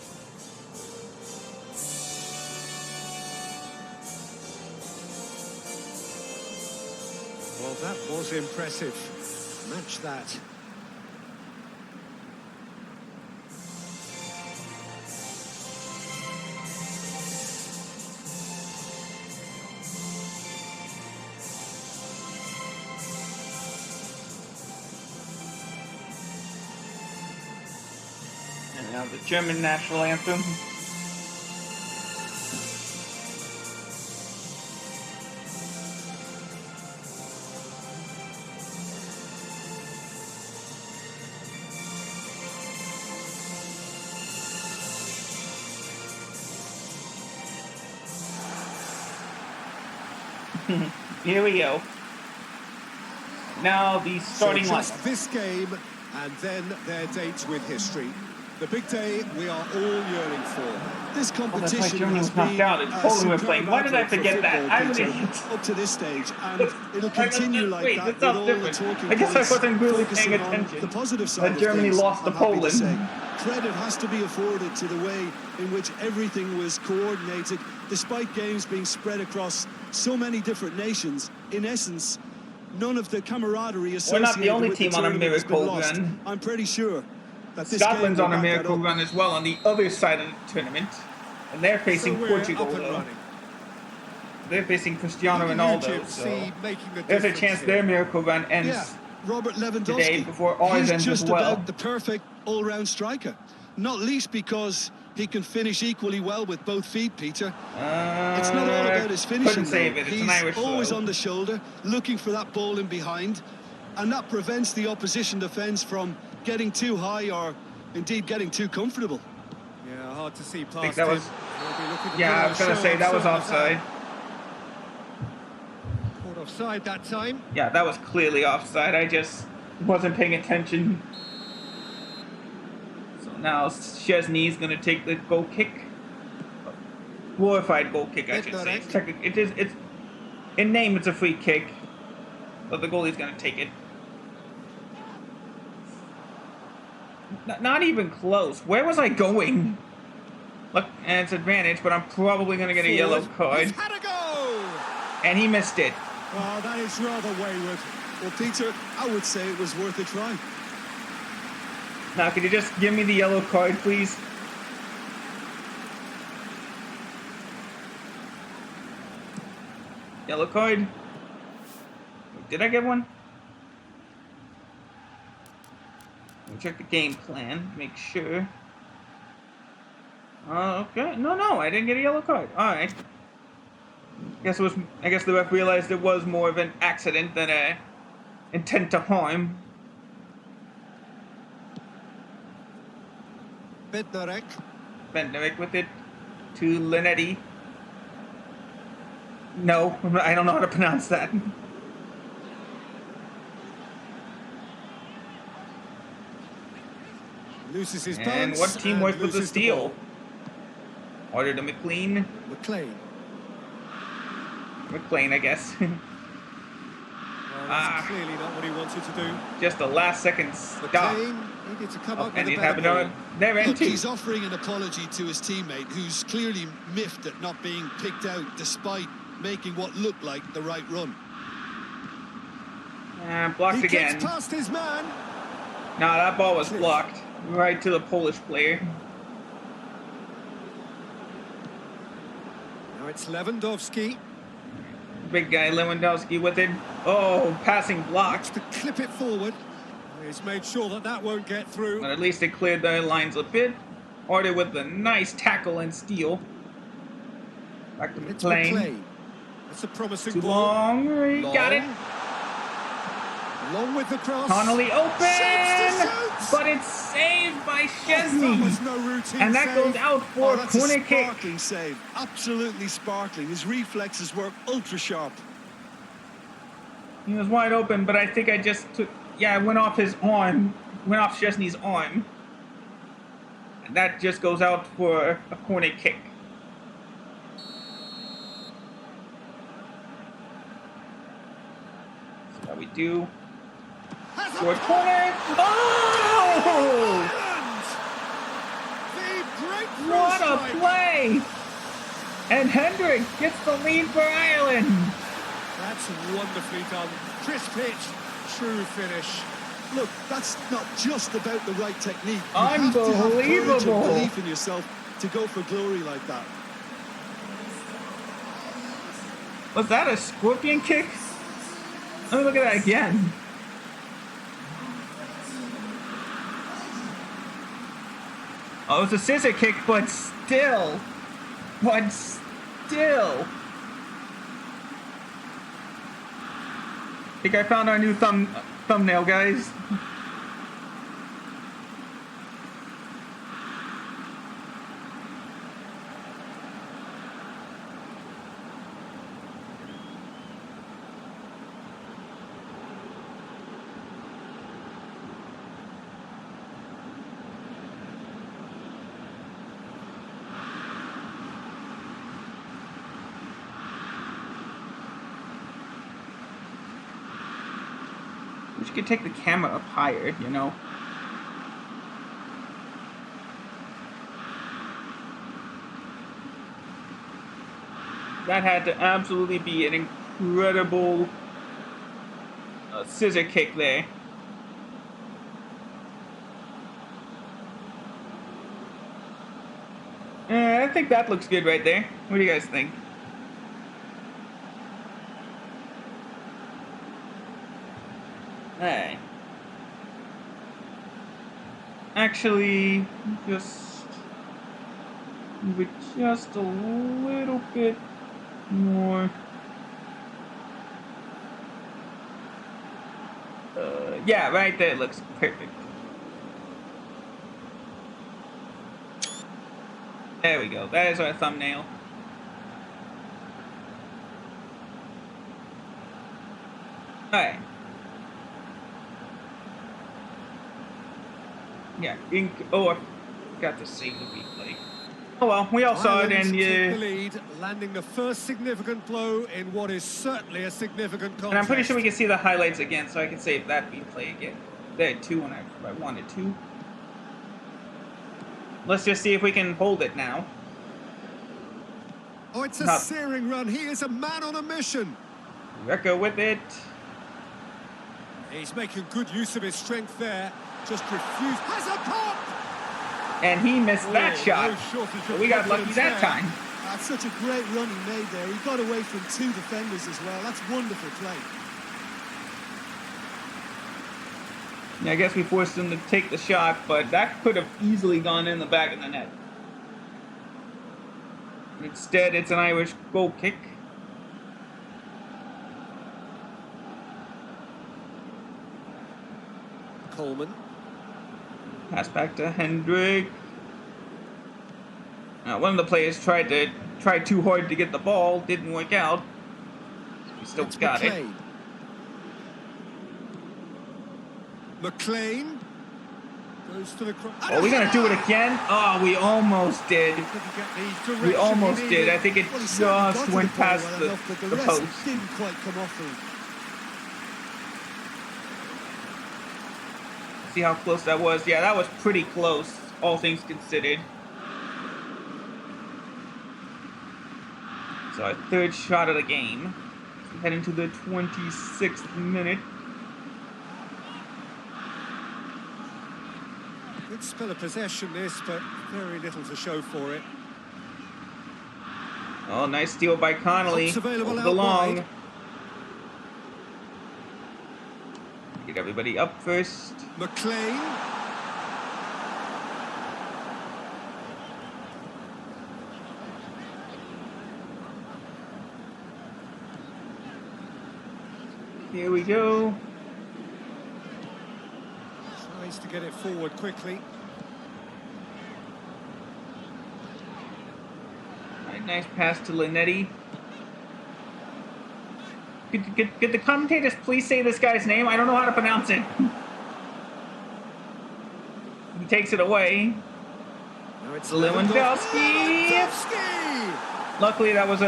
Speaker 2: Well, that was impressive. Match that.
Speaker 1: Now the German national anthem. Here we go. Now the starting
Speaker 2: so just
Speaker 1: lineup.
Speaker 2: this game, and then their dates with history. The big day we are all yearning for.
Speaker 3: This
Speaker 1: That's why
Speaker 3: competition
Speaker 1: Germany
Speaker 3: has
Speaker 1: was knocked
Speaker 3: been
Speaker 1: out. It's
Speaker 3: a
Speaker 1: Poland we're
Speaker 3: superb
Speaker 1: playing. Why did I
Speaker 3: advert for
Speaker 1: forget that?
Speaker 3: football,
Speaker 1: I'm an
Speaker 3: Peter,
Speaker 1: idiot.
Speaker 3: up to this stage, and it'll continue like
Speaker 1: Wait,
Speaker 3: that
Speaker 1: that
Speaker 3: with
Speaker 1: sounds
Speaker 3: all the
Speaker 1: different.
Speaker 3: talking
Speaker 1: I guess I
Speaker 3: points
Speaker 1: wasn't really
Speaker 3: focusing
Speaker 1: paying
Speaker 3: on
Speaker 1: attention
Speaker 3: the positive side
Speaker 1: that
Speaker 3: of
Speaker 1: Germany
Speaker 3: things,
Speaker 1: lost to
Speaker 3: I'm happy
Speaker 1: Poland.
Speaker 3: say. Credit has to be afforded to the way in which everything was coordinated, despite games being spread across so many different nations. In essence, none of the camaraderie associated
Speaker 1: We're not the only
Speaker 3: with
Speaker 1: team
Speaker 3: the
Speaker 1: on a
Speaker 3: tournament has been
Speaker 1: miracle
Speaker 3: lost.
Speaker 1: run.
Speaker 3: I'm pretty sure that this
Speaker 1: Scotland's
Speaker 3: game
Speaker 1: on
Speaker 3: will
Speaker 1: a
Speaker 3: back that
Speaker 1: miracle
Speaker 3: up.
Speaker 1: run as well on the other side of the tournament. And they're
Speaker 2: So
Speaker 1: facing
Speaker 2: we're
Speaker 1: Portugal,
Speaker 2: up and
Speaker 1: though.
Speaker 2: running.
Speaker 1: They're facing Cristiano
Speaker 2: Who do you
Speaker 1: Ronaldo,
Speaker 2: two
Speaker 1: so
Speaker 2: see making the
Speaker 1: there's a
Speaker 2: difference
Speaker 1: chance
Speaker 2: here?
Speaker 1: their miracle run ends
Speaker 3: Yeah, Robert
Speaker 1: today
Speaker 3: Lewandowski.
Speaker 1: before ours
Speaker 3: He's
Speaker 1: ends as
Speaker 3: just
Speaker 1: well.
Speaker 3: about the perfect all-round striker. Not least because he can finish equally well with both feet, Peter. It's not all about his finishing,
Speaker 1: Couldn't save
Speaker 3: though.
Speaker 1: it. It's an
Speaker 3: He's
Speaker 1: Irish
Speaker 3: always
Speaker 1: throw.
Speaker 3: on the shoulder, looking for that ball in behind, and that prevents the opposition defence from getting too high or indeed getting too comfortable.
Speaker 2: Yeah, hard to see past
Speaker 1: I think that was.
Speaker 2: him. He'll be looking to
Speaker 1: Yeah,
Speaker 2: put
Speaker 1: I
Speaker 2: on
Speaker 1: was
Speaker 2: a
Speaker 1: gonna
Speaker 2: show,
Speaker 1: say
Speaker 2: I'm
Speaker 1: that was
Speaker 2: certain of
Speaker 1: offside.
Speaker 2: Caught offside that time.
Speaker 1: Yeah, that was clearly offside. I just wasn't paying attention. So now Szczesny's gonna take the goal kick. Glorified goal kick, I should say. It's in name it's a free kick, but the goalie's gonna take it. Not even close. Where was I going? Look, and it's advantage, but I'm probably gonna get a yellow card.
Speaker 2: He's had a go!
Speaker 1: And he missed it.
Speaker 2: Well, that is rather wayward.
Speaker 3: Well, Peter, I would say it was worth a try.
Speaker 1: Now, could you just give me the yellow card, please? Yellow card? Did I get one? Let me check the game plan, make sure. Okay. No, I didn't get a yellow card. Alright. I guess the ref realized it was more of an accident than a intent to harm. Bednarek with it to Linetti. No, I don't know how to pronounce that.
Speaker 2: Loses his
Speaker 1: And
Speaker 2: balance.
Speaker 1: what teamwork
Speaker 2: and
Speaker 1: with the
Speaker 2: loses
Speaker 1: steal?
Speaker 2: ball.
Speaker 1: Order to McLean. McLean, I guess.
Speaker 2: Well, that's clearly not what he wanted to do.
Speaker 1: Just a last second stop.
Speaker 2: McLean needed to come up with
Speaker 1: And
Speaker 2: a
Speaker 1: he'd
Speaker 2: better
Speaker 1: have it
Speaker 2: ball.
Speaker 1: on their
Speaker 3: Look,
Speaker 1: end too.
Speaker 3: he's offering an apology to his teammate, who's clearly miffed at not being picked out despite making what looked like the right run.
Speaker 1: Blocked
Speaker 2: He
Speaker 1: again.
Speaker 2: gets past his man.
Speaker 1: No, that ball was blocked. Right to the Polish player.
Speaker 2: Now it's Lewandowski.
Speaker 1: Big guy Lewandowski with it. Oh, passing block.
Speaker 2: Looks to clip it forward. He's made sure that that won't get through.
Speaker 1: But at least it cleared the lines a bit. Order with the nice tackle and steal. Back to
Speaker 2: It's
Speaker 1: McLean.
Speaker 2: McLean. That's a promising
Speaker 1: Too
Speaker 2: ball.
Speaker 1: long. He got it.
Speaker 2: Along with the cross.
Speaker 1: Connolly open!
Speaker 2: Shoots to shoot!
Speaker 1: But it's saved by
Speaker 2: That was
Speaker 1: Szczesny.
Speaker 2: no routine
Speaker 1: And that
Speaker 2: save.
Speaker 1: goes out for a
Speaker 3: That's a
Speaker 1: corner kick.
Speaker 3: sparkling save. Absolutely sparkling. His reflexes were ultra sharp.
Speaker 1: He was wide open, but I think I just took... Yeah, I went off his arm. Went off Szczesny's arm. And that just goes out for a corner kick. That's what we do. Short corner. Oh!
Speaker 2: The breakthrough
Speaker 1: What a
Speaker 2: strike.
Speaker 1: play! And Hendrick gets the lead for Ireland.
Speaker 2: That's wonderfully done. Crisp pitch, true finish.
Speaker 3: Look, that's not just about the right technique. You have to have courage
Speaker 1: Unbelievable.
Speaker 3: and belief in yourself to go for glory like that.
Speaker 1: Was that a scorpion kick? Let me look at that again. Oh, it was a scissor kick, but still. But still. I think I found our new thumbnail, guys. Wish you could take the camera up higher, you know. That had to absolutely be an incredible scissor kick there. I think that looks good right there. What do you guys think? Alright. Actually, just move it just a little bit more. Yeah, right there looks perfect. There we go. That is our thumbnail. Alright. Yeah, oh, I forgot to save the replay. Oh well, we all saw it, and
Speaker 2: take the lead, landing the first significant blow in what is certainly a significant contest.
Speaker 1: And I'm pretty sure we can see the highlights again, so I can save that replay again. There, two when I wanted to. Let's just see if we can hold it now.
Speaker 2: Oh, it's a searing run. He is a man on a mission.
Speaker 1: Recco with it.
Speaker 2: He's making good use of his strength there. Just refused. Has a pop!
Speaker 1: And he missed that shot. But we got lucky that time.
Speaker 3: That's such a great run he made there. He got away from two defenders as well. That's wonderful play.
Speaker 1: Yeah, I guess we forced him to take the shot, but that could have easily gone in the back of the net. Instead, it's an Irish goal kick.
Speaker 2: Coleman.
Speaker 1: Pass back to Hendrick. One of the players tried too hard to get the ball, didn't work out. We still got it.
Speaker 2: McLean goes to the cross.
Speaker 1: Oh, we're gonna do it again? Oh, we almost did. We almost did. I think it just went past the post.
Speaker 3: Didn't quite come off him.
Speaker 1: See how close that was? Yeah, that was pretty close, all things considered. So our third shot of the game. We head into the 26th minute.
Speaker 2: Good spell of possession this, but very little to show for it.
Speaker 1: Oh, nice steal by Connolly.
Speaker 2: Available
Speaker 1: Over the long.
Speaker 2: wide.
Speaker 1: Get everybody up first.
Speaker 2: McLean.
Speaker 1: Here we go.
Speaker 2: Tries to get it forward quickly.
Speaker 1: Right, nice pass to Linetti. Could the commentators please say this guy's name? I don't know how to pronounce it. He takes it away.
Speaker 2: Now it's
Speaker 1: Lewandowski. Luckily, that was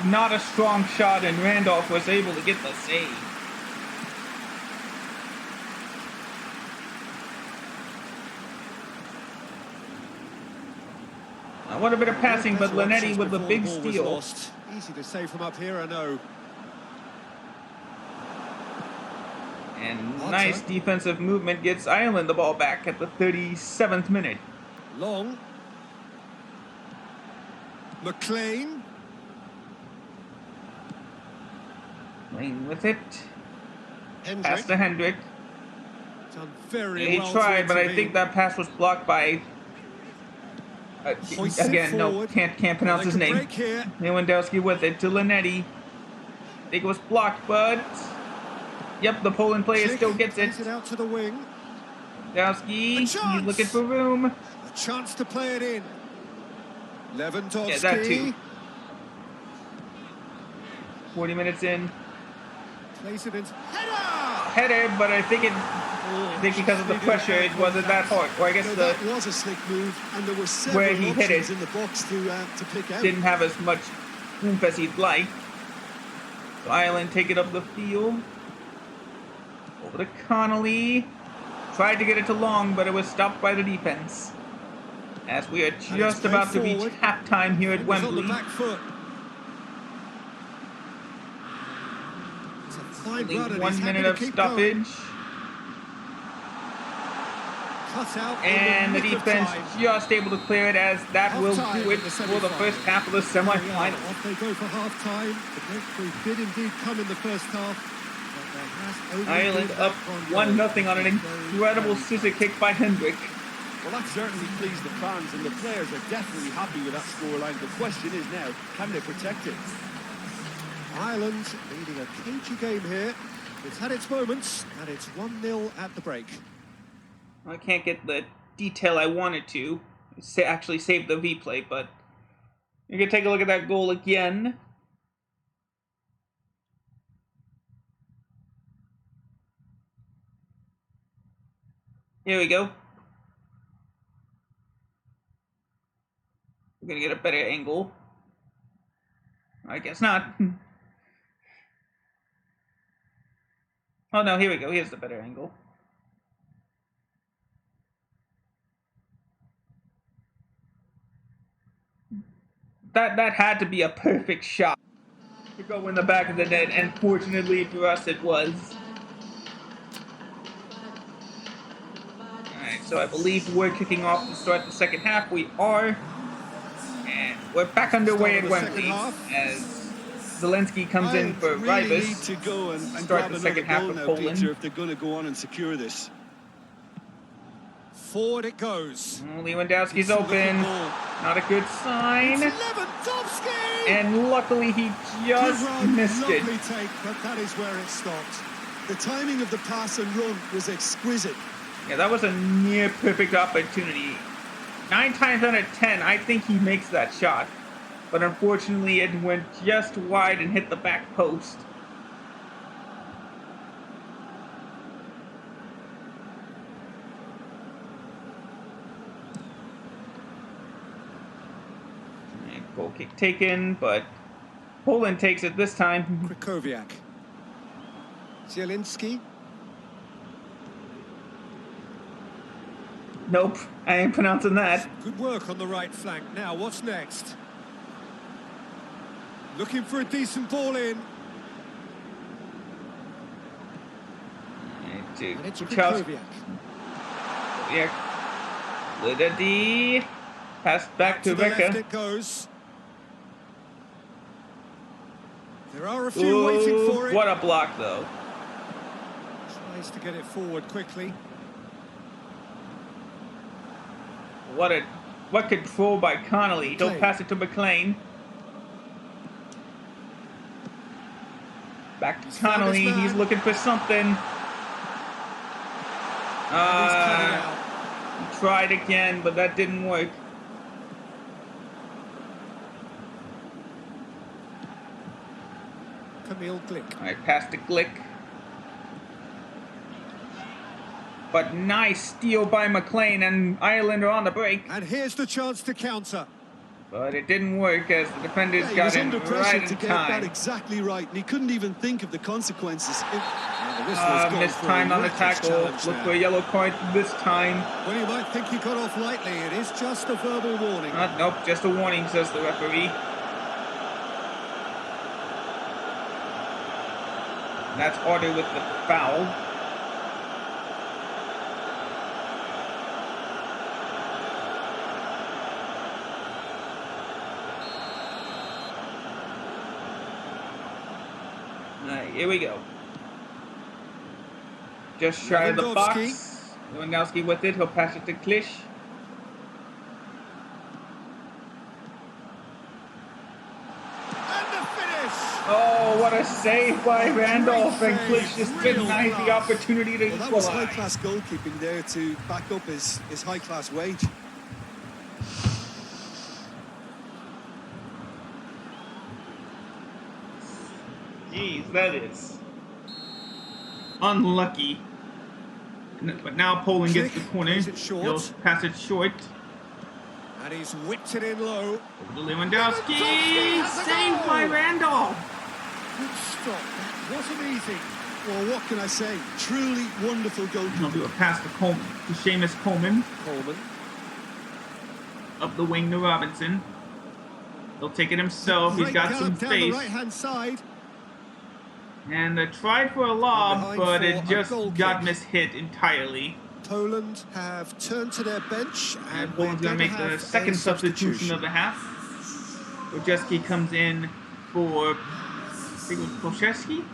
Speaker 1: not a strong shot, and Randolph was able to get the save. What a bit of passing, but Linetti with the big steal.
Speaker 2: Easy to save from up here, I know.
Speaker 1: And nice defensive movement gets Ireland the ball back at the 37th minute.
Speaker 2: Long. McLean.
Speaker 1: Lane with it.
Speaker 2: Hendrick.
Speaker 1: Pass to Hendrick.
Speaker 2: Done very
Speaker 1: He
Speaker 2: well
Speaker 1: tried, but I
Speaker 2: intervene.
Speaker 1: think that pass was blocked by
Speaker 2: Hoists it
Speaker 1: Again, no,
Speaker 2: forward.
Speaker 1: can't pronounce
Speaker 2: They
Speaker 1: his
Speaker 2: could
Speaker 1: name.
Speaker 2: break here.
Speaker 1: Lewandowski with it to Linetti. I think it was blocked, but yep, the Poland player
Speaker 2: Chick
Speaker 1: still gets it.
Speaker 2: plays it out to the wing.
Speaker 1: Lewandowski,
Speaker 2: A
Speaker 1: he's
Speaker 2: chance.
Speaker 1: looking for room.
Speaker 2: A chance to play it in. Lewandowski.
Speaker 1: Yeah, that too. 40 minutes in.
Speaker 2: Plays it in. Header!
Speaker 1: Header, but I think because of the pressure, it wasn't that hard. Or I guess
Speaker 3: No, that was a slick move, and there were
Speaker 1: where
Speaker 3: several
Speaker 1: he hit
Speaker 3: options
Speaker 1: it
Speaker 3: in the box to pick out.
Speaker 1: didn't have as much oomph as he'd like. So Ireland take it up the field. Over to Connolly. Tried to get it to Long, but it was stopped by the defense. As we are just about to reach halftime here at Wembley.
Speaker 2: On the back foot. It's a fine run, and
Speaker 1: 1 minute of stoppage.
Speaker 2: Cut out
Speaker 1: And the defense just able to clear it, as that will do it for the first half of the semi-final.
Speaker 2: Off they go for half-time. The breakthrough did indeed come in the first half. But there has only
Speaker 1: Ireland
Speaker 2: been
Speaker 1: up
Speaker 2: one goal.
Speaker 1: 1-0 on an incredible scissor kick by Hendrick.
Speaker 4: Well, that certainly pleased the fans, and the players are definitely happy with that scoreline. The question is now, can they protect it?
Speaker 2: Ireland leading a cagey game here. It's had its moments, and it's 1-0 at the break.
Speaker 1: I can't get the detail I wanted to actually save the replay, but you can take a look at that goal again. Here we go. We're gonna get a better angle. I guess not. Oh no, here we go. Here's the better angle. That had to be a perfect shot to go in the back of the net, and fortunately for us it was. Alright, so I believe we're kicking off to start the second half. We are. And we're back underway at Wembley as Zelensky comes in for
Speaker 3: really need
Speaker 1: Rybus
Speaker 3: to go and
Speaker 1: start
Speaker 3: grab
Speaker 1: the
Speaker 3: another
Speaker 1: second half
Speaker 3: goal
Speaker 1: of
Speaker 3: now,
Speaker 1: Poland.
Speaker 3: Peter, if they're going to go on and secure this.
Speaker 2: Forward it goes.
Speaker 1: Lewandowski's open. Not a good sign.
Speaker 2: It's Lewandowski!
Speaker 1: And luckily he just missed it.
Speaker 2: Lovely take, but that is where it stopped.
Speaker 3: The timing of the pass and run was exquisite.
Speaker 1: Yeah, that was a near perfect opportunity. 9 times out of 10, I think he makes that shot. But unfortunately, it went just wide and hit the back post. And goal kick taken, but Poland takes it this time.
Speaker 2: Krychowiak. Zielinski.
Speaker 1: Nope, I ain't pronouncing that.
Speaker 2: Good work on the right flank. Now, what's next? Looking for a decent ball in. And it's Krychowiak.
Speaker 1: Yeah. Liddy. Passed back to
Speaker 2: the left
Speaker 1: Veka.
Speaker 2: it goes. There are a few waiting for it.
Speaker 1: What a block, though.
Speaker 2: Tries to get it forward quickly.
Speaker 1: What control by Connolly. He'll pass it to McLean. Back to Connolly. He's looking for something. He tried again, but that didn't work.
Speaker 2: Camille Glick.
Speaker 1: All right, pass to Glick. But nice steal by McLean, and Ireland are on the break.
Speaker 2: And here's the chance to counter.
Speaker 1: But it didn't work as the defenders
Speaker 3: He
Speaker 1: got
Speaker 3: was
Speaker 1: in
Speaker 3: under
Speaker 1: right
Speaker 3: pressure
Speaker 1: in
Speaker 3: to get that
Speaker 1: time.
Speaker 3: exactly right, and he couldn't even think of the consequences.
Speaker 1: Missed time on the tackle. Look for a yellow card this time.
Speaker 2: Well, you might think he got off lightly. It is just a verbal warning.
Speaker 1: Nope, just a warning, says the referee. That's order with the foul. Here we go. Just shy of the box. Lewandowski with it. He'll pass it to Klisch. what a save by Randolph, and
Speaker 2: Great
Speaker 1: Klitsch just
Speaker 2: save,
Speaker 1: denied
Speaker 2: real
Speaker 1: the
Speaker 2: class.
Speaker 1: opportunity to
Speaker 3: Well, that was
Speaker 1: equalize.
Speaker 3: high-class goalkeeping there to back up his high-class wage.
Speaker 1: Jeez, that is unlucky. But now Poland gets the
Speaker 2: Flick
Speaker 1: corner.
Speaker 2: plays it short.
Speaker 1: He'll pass it short.
Speaker 2: And he's whipped it in low.
Speaker 1: Over to Lewandowski.
Speaker 2: has a
Speaker 1: Saved
Speaker 2: goal.
Speaker 1: by Randolph.
Speaker 2: Good stop. That wasn't easy.
Speaker 3: Well, what can I say? Truly wonderful
Speaker 1: He'll
Speaker 3: goalkeeping.
Speaker 1: do a pass to Seamus Coleman.
Speaker 2: Coleman.
Speaker 1: Up the wing to Robinson. He'll take it himself. He's
Speaker 2: Great
Speaker 1: got
Speaker 2: gallop
Speaker 1: some
Speaker 2: down
Speaker 1: space.
Speaker 2: the right-hand side.
Speaker 1: And tried for a lob,
Speaker 2: Behind
Speaker 1: but
Speaker 2: for
Speaker 1: it
Speaker 2: a
Speaker 1: just
Speaker 2: goal
Speaker 1: got
Speaker 2: kick.
Speaker 1: mishit entirely.
Speaker 2: Poland have turned to their bench,
Speaker 1: And
Speaker 2: and
Speaker 1: Poland's
Speaker 2: we're
Speaker 1: going to make
Speaker 2: have
Speaker 1: the
Speaker 2: a
Speaker 1: second substitution of the half. Wojcicki comes in for, I think it was Polszewski.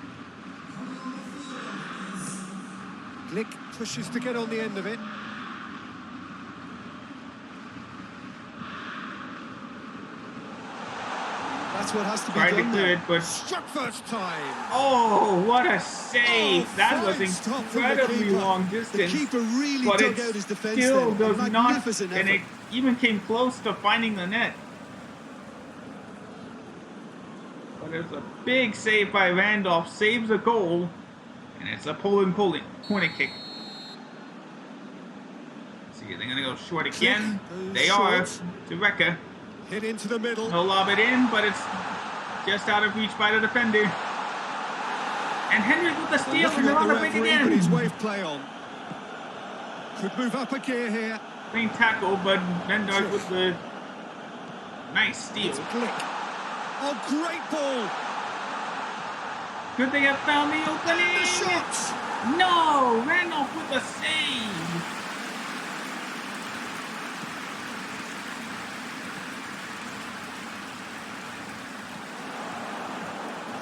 Speaker 2: Glick pushes to get on the end of it.
Speaker 3: That's what has to be
Speaker 1: Tried to
Speaker 3: done
Speaker 1: clear
Speaker 3: now.
Speaker 1: it, but
Speaker 2: Struck first time.
Speaker 1: oh, what a save!
Speaker 2: Oh,
Speaker 1: That was
Speaker 2: fine stop from the
Speaker 1: incredibly
Speaker 2: keeper.
Speaker 1: long
Speaker 3: The
Speaker 1: distance.
Speaker 3: keeper really
Speaker 1: But
Speaker 3: dug
Speaker 1: it
Speaker 3: out his defence
Speaker 1: still
Speaker 3: there.
Speaker 1: does
Speaker 3: A
Speaker 1: not,
Speaker 3: magnificent
Speaker 1: and it
Speaker 3: effort.
Speaker 1: even came close to finding the net. But it's a big save by Randolph, saves a goal, and it's a Poland corner kick. See, they're gonna go short again.
Speaker 2: Goes
Speaker 1: They are
Speaker 2: short.
Speaker 1: to Rekka.
Speaker 2: Hit into the middle.
Speaker 1: He'll lob it in, but it's just out of reach by the defender. And Henry with the steal, and they're on the break
Speaker 2: Put his
Speaker 1: again.
Speaker 2: wave play on. Could move up a gear here.
Speaker 1: Clean tackle, but Mendark with the nice steal.
Speaker 2: It's Glick. Oh, great ball.
Speaker 1: Could they have found the
Speaker 2: And the
Speaker 1: opening?
Speaker 2: shot.
Speaker 1: No! Randolph with the save!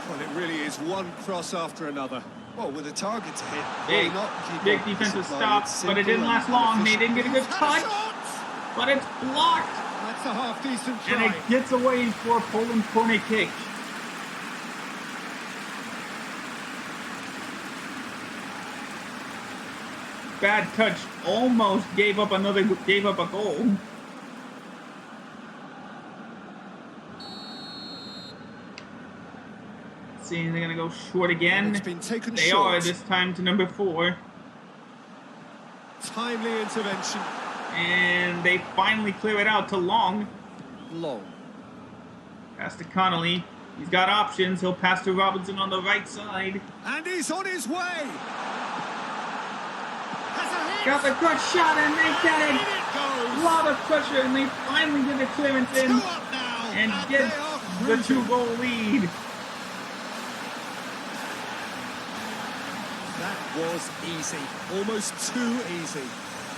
Speaker 2: Well, it really is one cross after another.
Speaker 3: Well, with a target to hit,
Speaker 1: Big,
Speaker 3: why not keep
Speaker 1: big
Speaker 3: up the
Speaker 1: defensive
Speaker 3: supply?
Speaker 1: stop,
Speaker 3: It's
Speaker 1: but it
Speaker 3: simple
Speaker 1: didn't last
Speaker 3: and
Speaker 1: long. They
Speaker 3: efficient.
Speaker 1: didn't get a good
Speaker 2: Had a
Speaker 1: touch,
Speaker 2: shot.
Speaker 1: but it's blocked,
Speaker 2: That's a half-decent
Speaker 1: and
Speaker 2: try.
Speaker 1: it gets away for a Poland corner kick. Bad touch, almost gave up a goal. See, they're gonna go short again.
Speaker 2: It's been taken
Speaker 1: They
Speaker 2: short.
Speaker 1: are this time to number 4.
Speaker 2: Timely intervention.
Speaker 1: And they finally clear it out to Long.
Speaker 2: Long.
Speaker 1: Pass to Connolly. He's got options. He'll pass to Robinson on the right side.
Speaker 2: And he's on his way. Has a hit.
Speaker 1: Got the good shot and they get
Speaker 2: In
Speaker 1: it.
Speaker 2: it goes.
Speaker 1: A lot of pressure and they finally get the clearance in
Speaker 2: 2 up now.
Speaker 1: and
Speaker 2: they
Speaker 1: get
Speaker 2: are
Speaker 1: the
Speaker 2: cruising.
Speaker 1: 2-goal lead.
Speaker 2: That was easy. Almost too easy.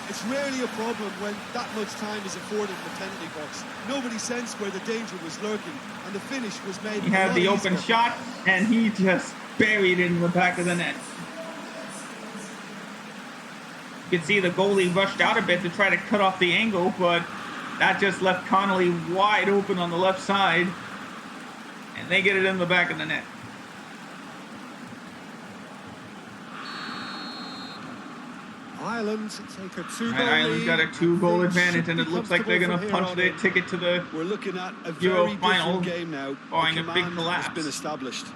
Speaker 3: It's rarely a problem when that much time is afforded in the penalty box. Nobody sensed where the danger was lurking, and the finish was made.
Speaker 1: He had
Speaker 3: a
Speaker 1: the
Speaker 3: lot
Speaker 1: open
Speaker 3: easier.
Speaker 1: shot and he just buried it in the back of the net. You can see the goalie rushed out a bit to try to cut off the angle, but that just left Connolly wide open on the left side. And they get it in the back of the net.
Speaker 2: Ireland take a 2-goal lead.
Speaker 1: Ireland's got a 2-goal
Speaker 2: Things
Speaker 1: advantage,
Speaker 2: should
Speaker 1: and it
Speaker 2: be
Speaker 1: looks like they're going to
Speaker 2: comfortable
Speaker 1: punch
Speaker 2: from here
Speaker 1: their
Speaker 2: on
Speaker 1: ticket to the
Speaker 3: We're looking at a
Speaker 1: Euro
Speaker 3: very
Speaker 1: final,
Speaker 3: different game now.
Speaker 1: barring
Speaker 3: The
Speaker 1: a big
Speaker 3: command
Speaker 1: collapse.
Speaker 3: has been established.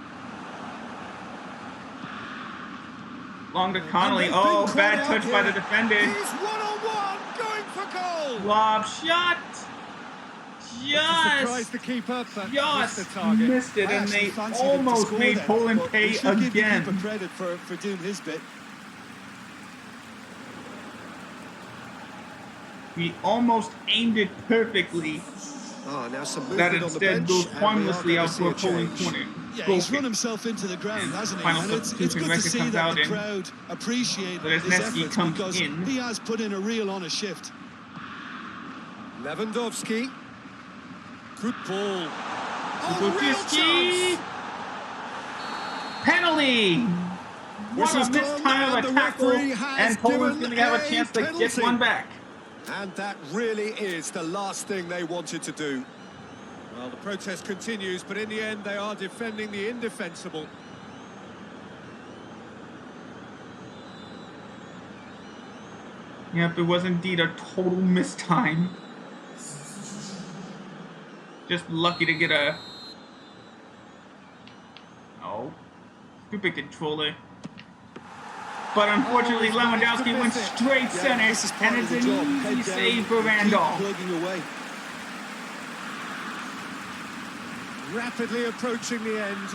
Speaker 1: long to
Speaker 2: in.
Speaker 1: Connolly.
Speaker 2: And
Speaker 1: Oh,
Speaker 2: they've been
Speaker 1: bad
Speaker 2: caught out
Speaker 1: touch by the
Speaker 2: here.
Speaker 1: defender.
Speaker 2: He's one-on-one, going for goal.
Speaker 1: Lob shot.
Speaker 2: Surprised
Speaker 1: Just
Speaker 2: the keeper, but missed
Speaker 1: just
Speaker 2: the target.
Speaker 1: missed it,
Speaker 3: I
Speaker 1: and
Speaker 3: actually
Speaker 1: they
Speaker 3: fancied him to
Speaker 1: almost
Speaker 3: score
Speaker 1: made
Speaker 3: there,
Speaker 1: Poland
Speaker 3: but
Speaker 1: pay
Speaker 3: we should give the keeper
Speaker 1: again.
Speaker 3: credit for doing his bit.
Speaker 1: He almost aimed it perfectly.
Speaker 2: Oh, now some
Speaker 1: That
Speaker 2: movement on the
Speaker 1: instead
Speaker 2: bench,
Speaker 1: goes
Speaker 2: and we are
Speaker 1: harmlessly
Speaker 2: going
Speaker 1: out
Speaker 2: to see
Speaker 1: for a
Speaker 2: a
Speaker 1: Poland
Speaker 2: change.
Speaker 1: corner.
Speaker 3: Yeah,
Speaker 1: Goal
Speaker 3: he's
Speaker 1: kick.
Speaker 3: run himself into the ground,
Speaker 1: And
Speaker 3: hasn't he?
Speaker 1: final
Speaker 3: And it's
Speaker 1: substitution,
Speaker 3: good to
Speaker 1: Rekka
Speaker 3: see
Speaker 1: comes
Speaker 3: that
Speaker 1: out
Speaker 3: the
Speaker 1: in.
Speaker 3: crowd appreciate his
Speaker 1: Lesneski
Speaker 3: efforts
Speaker 1: comes
Speaker 3: because
Speaker 1: in.
Speaker 3: he has put in a real honest shift.
Speaker 2: Lewandowski. Good ball. Oh, real
Speaker 1: Wojcicki.
Speaker 2: chance.
Speaker 1: Penalty! What a
Speaker 2: Whistle's
Speaker 1: missed
Speaker 2: gone,
Speaker 1: time
Speaker 2: and
Speaker 1: of a
Speaker 2: the
Speaker 1: tackle,
Speaker 2: referee has
Speaker 1: and Poland's
Speaker 2: given
Speaker 1: going to have a
Speaker 2: a
Speaker 1: chance to get
Speaker 2: penalty.
Speaker 1: one back.
Speaker 2: And that really is the last thing they wanted to do. Well, the protest continues, but in the end, they are defending the indefensible.
Speaker 1: Yep, it was indeed a total mistime. Just lucky to get a... Oh. Stupid controller. But unfortunately, Lewandowski went straight center, and it's an easy save for Randolph.
Speaker 3: Away.
Speaker 2: Rapidly approaching the end.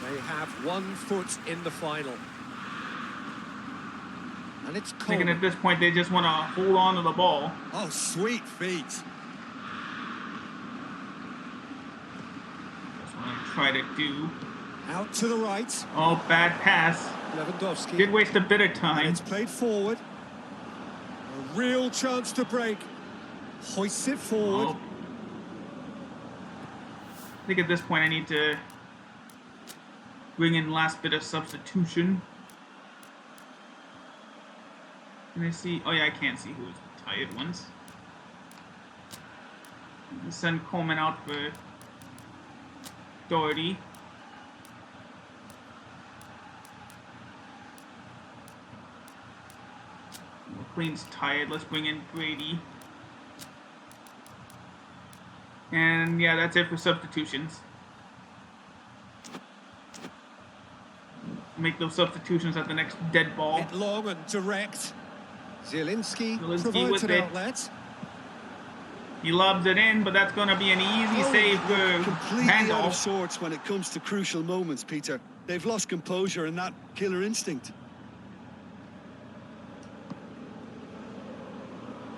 Speaker 2: They have 1 foot in the final. And it's
Speaker 1: I think at this point they just want to hold on to the ball.
Speaker 2: Oh, sweet feet.
Speaker 1: That's what I'm trying to do.
Speaker 2: Out to the right.
Speaker 1: Oh, bad pass.
Speaker 2: Lewandowski.
Speaker 1: Did waste a bit of
Speaker 2: And
Speaker 1: time.
Speaker 2: it's played forward. A real chance to break. Hoists it forward.
Speaker 1: Oh. I think at this point I need to bring in last bit of substitution. Can I see? Oh yeah, I can't see who's the tired ones. Send Coleman out for Doherty. McLean's tired. Let's bring in Brady. And yeah, that's it for substitutions. Make those substitutions at the next dead ball.
Speaker 2: Hit long and direct. Zielinski provides
Speaker 1: with
Speaker 2: an
Speaker 1: it.
Speaker 2: outlet.
Speaker 1: He lobs it in, but that's going to be an easy save for
Speaker 3: Completely out of
Speaker 1: Randolph.
Speaker 3: sorts when it comes to crucial moments, Peter. They've lost composure and that killer instinct.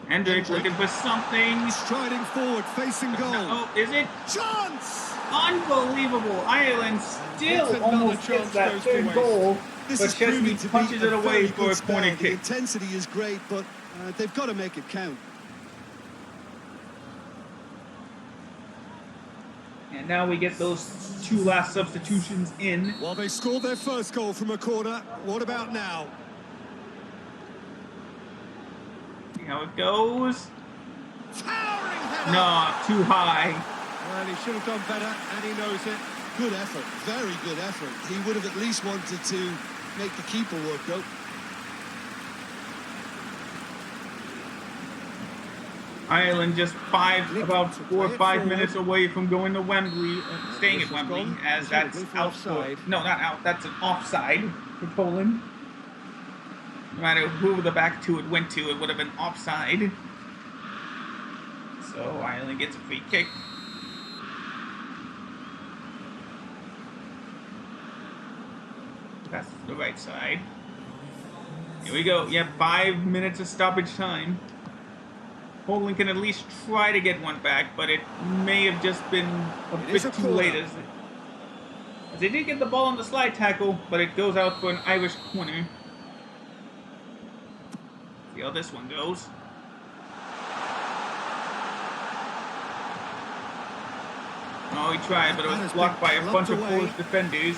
Speaker 1: Hendrick looking for something.
Speaker 2: Striding forward, facing goal.
Speaker 1: Oh, is it?
Speaker 2: Chance!
Speaker 1: Unbelievable. Ireland still
Speaker 2: It's another
Speaker 1: almost gets
Speaker 2: chance
Speaker 1: that
Speaker 2: goes
Speaker 1: third
Speaker 2: to waste.
Speaker 1: goal,
Speaker 3: This
Speaker 1: but
Speaker 3: is proving
Speaker 1: Chesney
Speaker 3: to be
Speaker 1: punches it
Speaker 3: a
Speaker 1: away
Speaker 3: very
Speaker 1: for
Speaker 3: good
Speaker 1: a corner
Speaker 3: spell. The
Speaker 1: kick.
Speaker 3: intensity is great, but they've got to make it count.
Speaker 1: And now we get those 2 last substitutions in.
Speaker 2: Well, they scored their first goal from a corner. What about now?
Speaker 1: See how it goes.
Speaker 2: Towering header!
Speaker 1: No, too high.
Speaker 2: Well, he should have done better, and he knows it.
Speaker 3: Good effort, very good effort. He would have at least wanted to make the keeper work, though.
Speaker 1: Ireland just about 4 or 5 minutes away from going to Wembley, staying at Wembley, as that's out for, no, not out, that's an offside for Poland. No matter who the back to it went to, it would have been offside. So Ireland gets a free kick. That's the right side. Here we go. Yep, 5 minutes of stoppage time. Poland can at least try to get one back, but it may have just been a bit too late. As they did get the ball on the slide tackle, but it goes out for an Irish corner. See how this one goes. Oh, he tried, but it was blocked by a bunch of Polish defenders.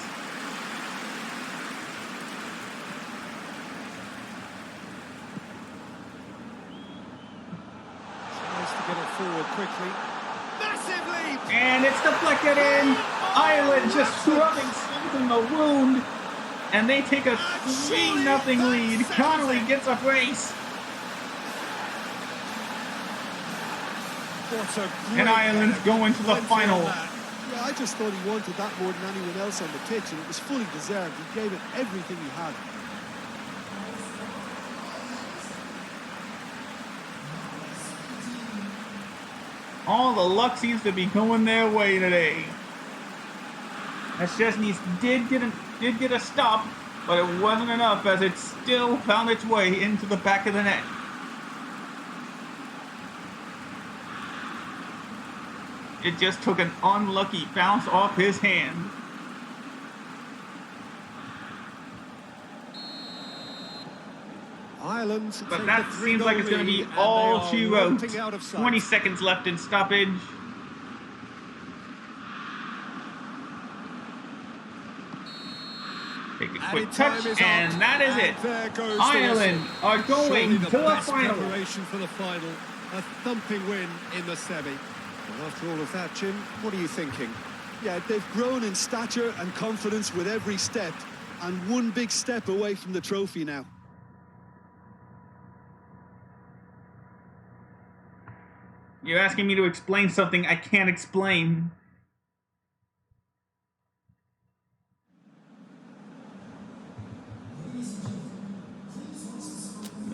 Speaker 2: Get it forward quickly. Massive lead!
Speaker 1: And it's deflected in. Ireland just rubbing salt in the wound. And they take a 3-0 lead. Connolly gets a brace. And Ireland's going to the final.
Speaker 3: Yeah, I just thought he wanted that more than anyone else on the pitch, and it was fully deserved. He gave it everything he had.
Speaker 1: All the luck seems to be going their way today. As Chesney did get a stop, but it wasn't enough as it still found its way into the back of the net. It just took an unlucky bounce off his hand.
Speaker 2: Ireland,
Speaker 1: But that seems like it's going to be all she wrote. 20 seconds left in stoppage. Take a quick touch, and that is it. Ireland are going to the final.
Speaker 2: Preparation for the final, a thumping win in the semi. Well, after all of that, Jim, what are you thinking?
Speaker 3: Yeah, they've grown in stature and confidence with every step, and one big step away from the trophy now.
Speaker 1: You're asking me to explain something I can't explain.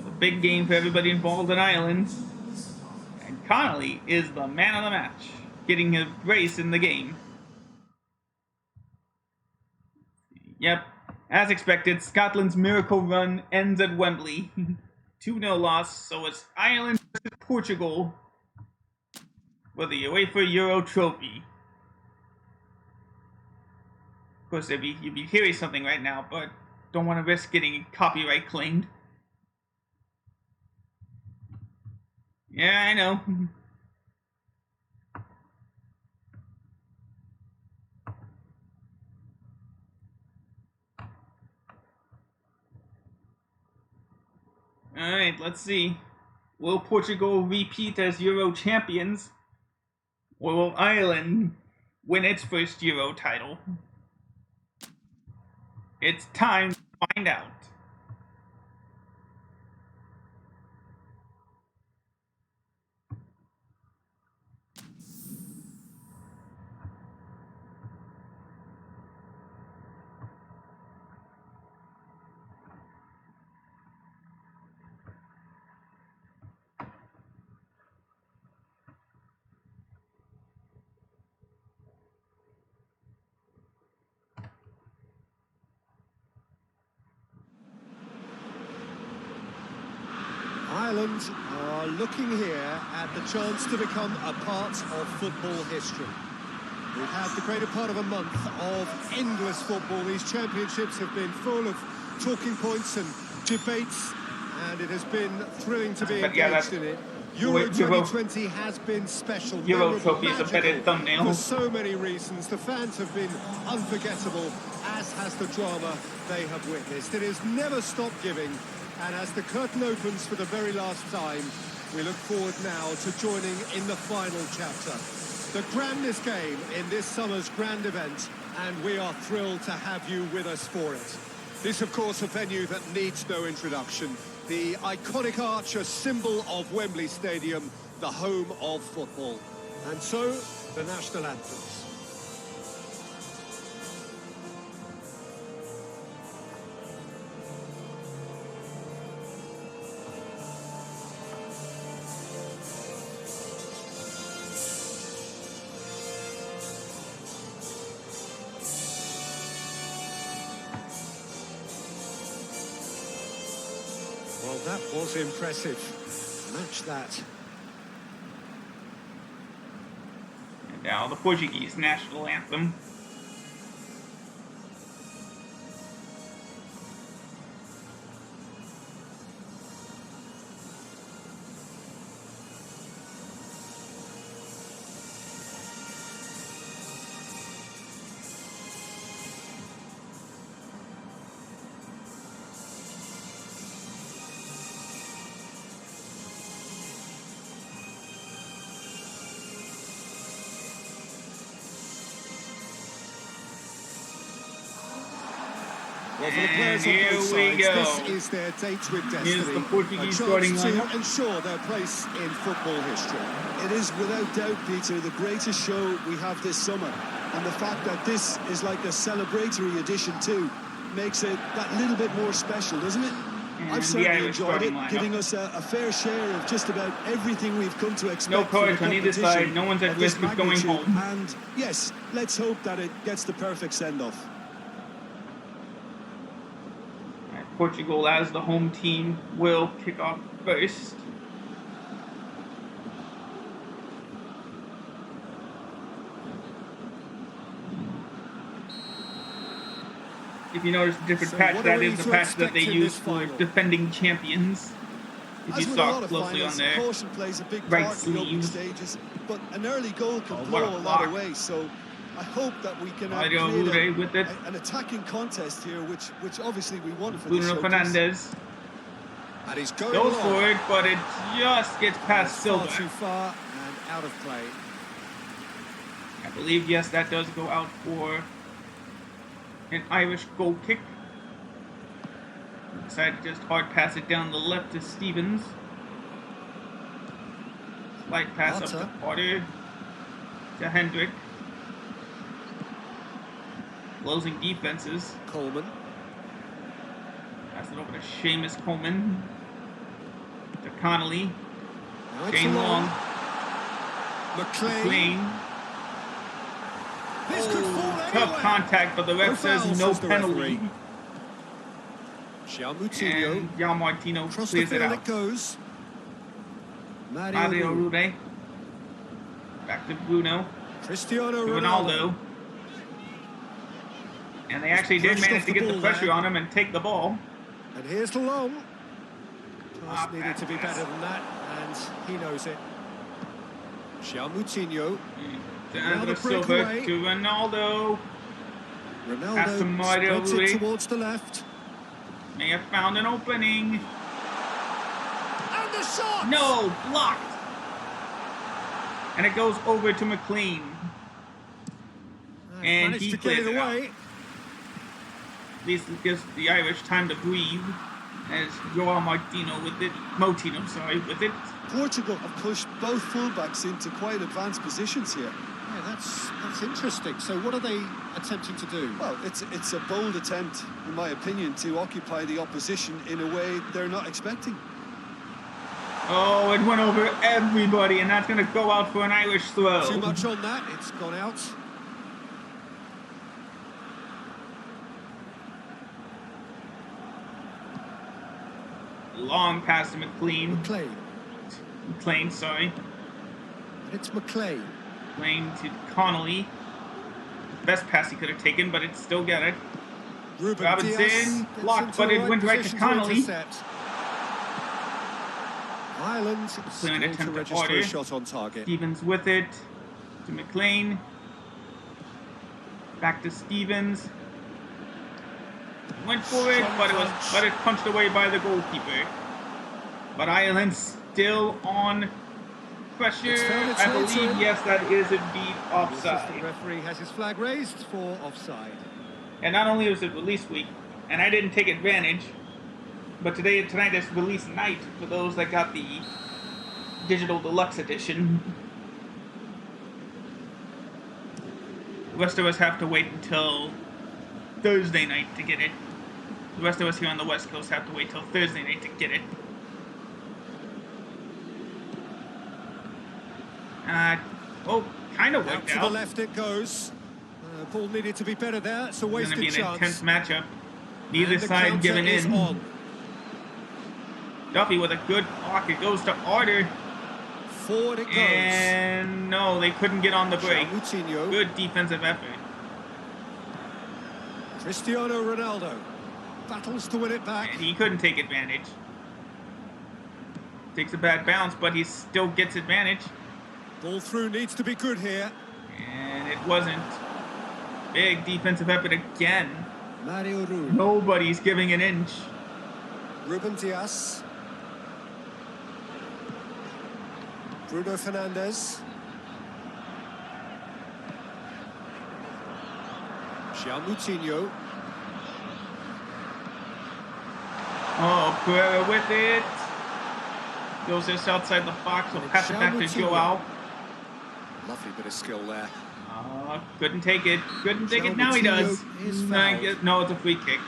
Speaker 1: A big game for everybody involved in Ireland. And Connolly is the man of the match, getting his brace in the game. Yep, as expected, Scotland's miracle run ends at Wembley. 2-0 loss, so it's Ireland versus Portugal for the UEFA Euro trophy. Of course, you'd be hearing something right now, but don't want to risk getting copyright claimed. Yeah, I know. Alright, let's see. Will Portugal repeat as Euro champions? Or will Ireland win its first Euro title? It's time to find out.
Speaker 2: Ireland are looking here at the chance to become a part of football history. We've had the greater part of a month of endless football. These championships have been full of talking points and debates, and it has been thrilling to be engaged in it. Euro 2020 has been special,
Speaker 1: Euro trophy is a better thumbnail.
Speaker 2: for so many reasons. The fans have been unforgettable, as has the drama they have witnessed. It has never stopped giving, and as the curtain opens for the very last time, we look forward now to joining in the final chapter. The grandest game in this summer's grand event, and we are thrilled to have you with us for it. This, of course, a venue that needs no introduction. The iconic arch, a symbol of Wembley Stadium, the home of football. And so, the national anthems. Well, that was impressive. Match that.
Speaker 1: And now the Portuguese national anthem.
Speaker 2: Well, for the players on
Speaker 1: Here
Speaker 2: both
Speaker 1: we
Speaker 2: sides,
Speaker 1: go.
Speaker 2: this is their date with destiny.
Speaker 1: Here's the Portuguese
Speaker 2: a
Speaker 1: starting
Speaker 2: chance to
Speaker 1: lineup.
Speaker 2: ensure their place in football history.
Speaker 3: It is without doubt, Peter, the greatest show we have this summer. And the fact that this is like a celebratory edition too makes it that little bit more special, doesn't it?
Speaker 1: And
Speaker 3: I've
Speaker 1: the
Speaker 3: certainly
Speaker 1: Irish
Speaker 3: enjoyed it,
Speaker 1: starting lineup.
Speaker 3: giving us a fair share of just about everything we've come to expect.
Speaker 1: No
Speaker 3: from
Speaker 1: cards
Speaker 3: the
Speaker 1: on either
Speaker 3: competition
Speaker 1: side. No one's at
Speaker 3: of this
Speaker 1: risk of going
Speaker 3: magnitude.
Speaker 1: home.
Speaker 3: And yes, let's hope that it gets the perfect send-off.
Speaker 1: Portugal, as the home team, will kick off first. If you notice the different
Speaker 2: So
Speaker 1: patch,
Speaker 2: what
Speaker 1: that
Speaker 2: are we
Speaker 1: is the
Speaker 2: to
Speaker 1: patch that
Speaker 2: expect
Speaker 1: they
Speaker 2: in
Speaker 1: use
Speaker 2: this
Speaker 1: for
Speaker 2: final?
Speaker 1: defending champions. If
Speaker 3: As
Speaker 1: you
Speaker 3: with a
Speaker 1: saw
Speaker 3: lot of
Speaker 1: closely on
Speaker 3: finals,
Speaker 1: there.
Speaker 3: caution plays a big
Speaker 1: Right
Speaker 3: part in the opening
Speaker 1: sleeve.
Speaker 3: stages, but an early goal can
Speaker 1: Oh, what
Speaker 3: blow
Speaker 1: a
Speaker 3: a lot
Speaker 1: block.
Speaker 3: away. So I hope that we can
Speaker 1: Mario
Speaker 3: create
Speaker 1: Ure with it.
Speaker 3: an attacking contest here, which obviously we want for
Speaker 1: Bruno
Speaker 3: this showcase.
Speaker 1: Fernandes
Speaker 2: And he's going
Speaker 1: goes
Speaker 2: long.
Speaker 1: for it, but it just gets past
Speaker 2: Far
Speaker 1: Silva.
Speaker 2: too far and out of play.
Speaker 1: I believe, yes, that does go out for an Irish goal kick. Decided to just hard pass it down the left to Stevens. Slight pass up to Potter. To Hendrick. Closing defenses.
Speaker 2: Coleman.
Speaker 1: Pass it over to Seamus Coleman. To Connolly.
Speaker 2: Now it's
Speaker 1: Shane Long.
Speaker 2: McLean. This could fall
Speaker 1: Tough
Speaker 2: anywhere.
Speaker 1: contact, but the ref says no penalty.
Speaker 2: Moutinho.
Speaker 1: And Jan Martino
Speaker 2: Across the
Speaker 1: clears it
Speaker 2: field
Speaker 1: out.
Speaker 2: it goes.
Speaker 1: Mario Rude. Back to Bruno.
Speaker 2: Cristiano
Speaker 1: Ronaldo. And they actually did manage to get the pressure on him and take the ball.
Speaker 2: And here's the long. Pass needed
Speaker 1: bad
Speaker 2: to be
Speaker 1: pass.
Speaker 2: better than that, and he knows it. Moutinho.
Speaker 1: Another Silva to Ronaldo. Pass to
Speaker 2: Ronaldo
Speaker 1: Mario
Speaker 2: spreads
Speaker 1: Rui.
Speaker 2: it towards the left.
Speaker 1: May have found an opening.
Speaker 2: And the shot!
Speaker 1: No, blocked. And it goes over to McLean. And
Speaker 2: managed
Speaker 1: he
Speaker 2: to get
Speaker 1: clears
Speaker 2: it
Speaker 1: it out.
Speaker 2: away.
Speaker 1: At least it gives the Irish time to breathe. As Joao Martino with it. Motino, sorry, with it.
Speaker 3: Portugal have pushed both fullbacks into quite advanced positions here.
Speaker 2: Yeah, that's interesting. So what are they attempting to do?
Speaker 3: Well, it's a bold attempt, in my opinion, to occupy the opposition in a way they're not expecting.
Speaker 1: Oh, it went over everybody, and that's going to go out for an Irish throw.
Speaker 2: Too much on that. It's gone out.
Speaker 1: Long pass to McLean.
Speaker 2: McLean.
Speaker 1: Sorry.
Speaker 2: And it's McLean.
Speaker 1: McLean to Connolly. Best pass he could have taken, but it still got it. Robinson
Speaker 2: Diaz
Speaker 1: blocked, but it went right to Connolly.
Speaker 2: Ireland
Speaker 1: Clean
Speaker 2: to
Speaker 1: attempt to
Speaker 2: register
Speaker 1: order.
Speaker 2: a shot on target.
Speaker 1: Stevens with it to McLean. Back to Stevens. Went for it, but it punched away by the goalkeeper. But Ireland still on pressure. I believe, yes, that is indeed
Speaker 2: The
Speaker 1: offside.
Speaker 2: referee has his flag raised for offside.
Speaker 1: And not only was it release week, and I didn't take advantage, but tonight is release night for those that got the digital deluxe edition. The rest of us have to wait until Thursday night to get it. The rest of us here on the West Coast have to wait till Thursday night to get it. Kind of
Speaker 2: Out
Speaker 1: worked
Speaker 2: to
Speaker 1: out.
Speaker 2: the left it goes. Ball needed to be better there. It's a
Speaker 1: It's
Speaker 2: wasted
Speaker 1: going to be an
Speaker 2: chance.
Speaker 1: intense matchup. Neither
Speaker 2: And the
Speaker 1: side
Speaker 2: counter
Speaker 1: giving
Speaker 2: is
Speaker 1: in.
Speaker 2: on.
Speaker 1: Duffy with a good block. It goes to Arter.
Speaker 2: Forward it goes.
Speaker 1: And no, they couldn't get on the break.
Speaker 2: Moutinho.
Speaker 1: Good defensive effort.
Speaker 2: Cristiano Ronaldo battles to win it back.
Speaker 1: And he couldn't take advantage. Takes a bad bounce, but he still gets advantage.
Speaker 2: Ball through needs to be good here.
Speaker 1: And it wasn't. Big defensive effort again.
Speaker 2: Mario Rui.
Speaker 1: Nobody's giving an inch.
Speaker 2: Ruben Diaz. Bruno Fernandes. Moutinho.
Speaker 1: Oh, Pereira with it. Goes just outside the box. Will pass it back to Joao.
Speaker 2: Lovely bit of skill there.
Speaker 1: Couldn't take it. Couldn't take it. Now he does.
Speaker 2: Is
Speaker 1: No, it's a free kick.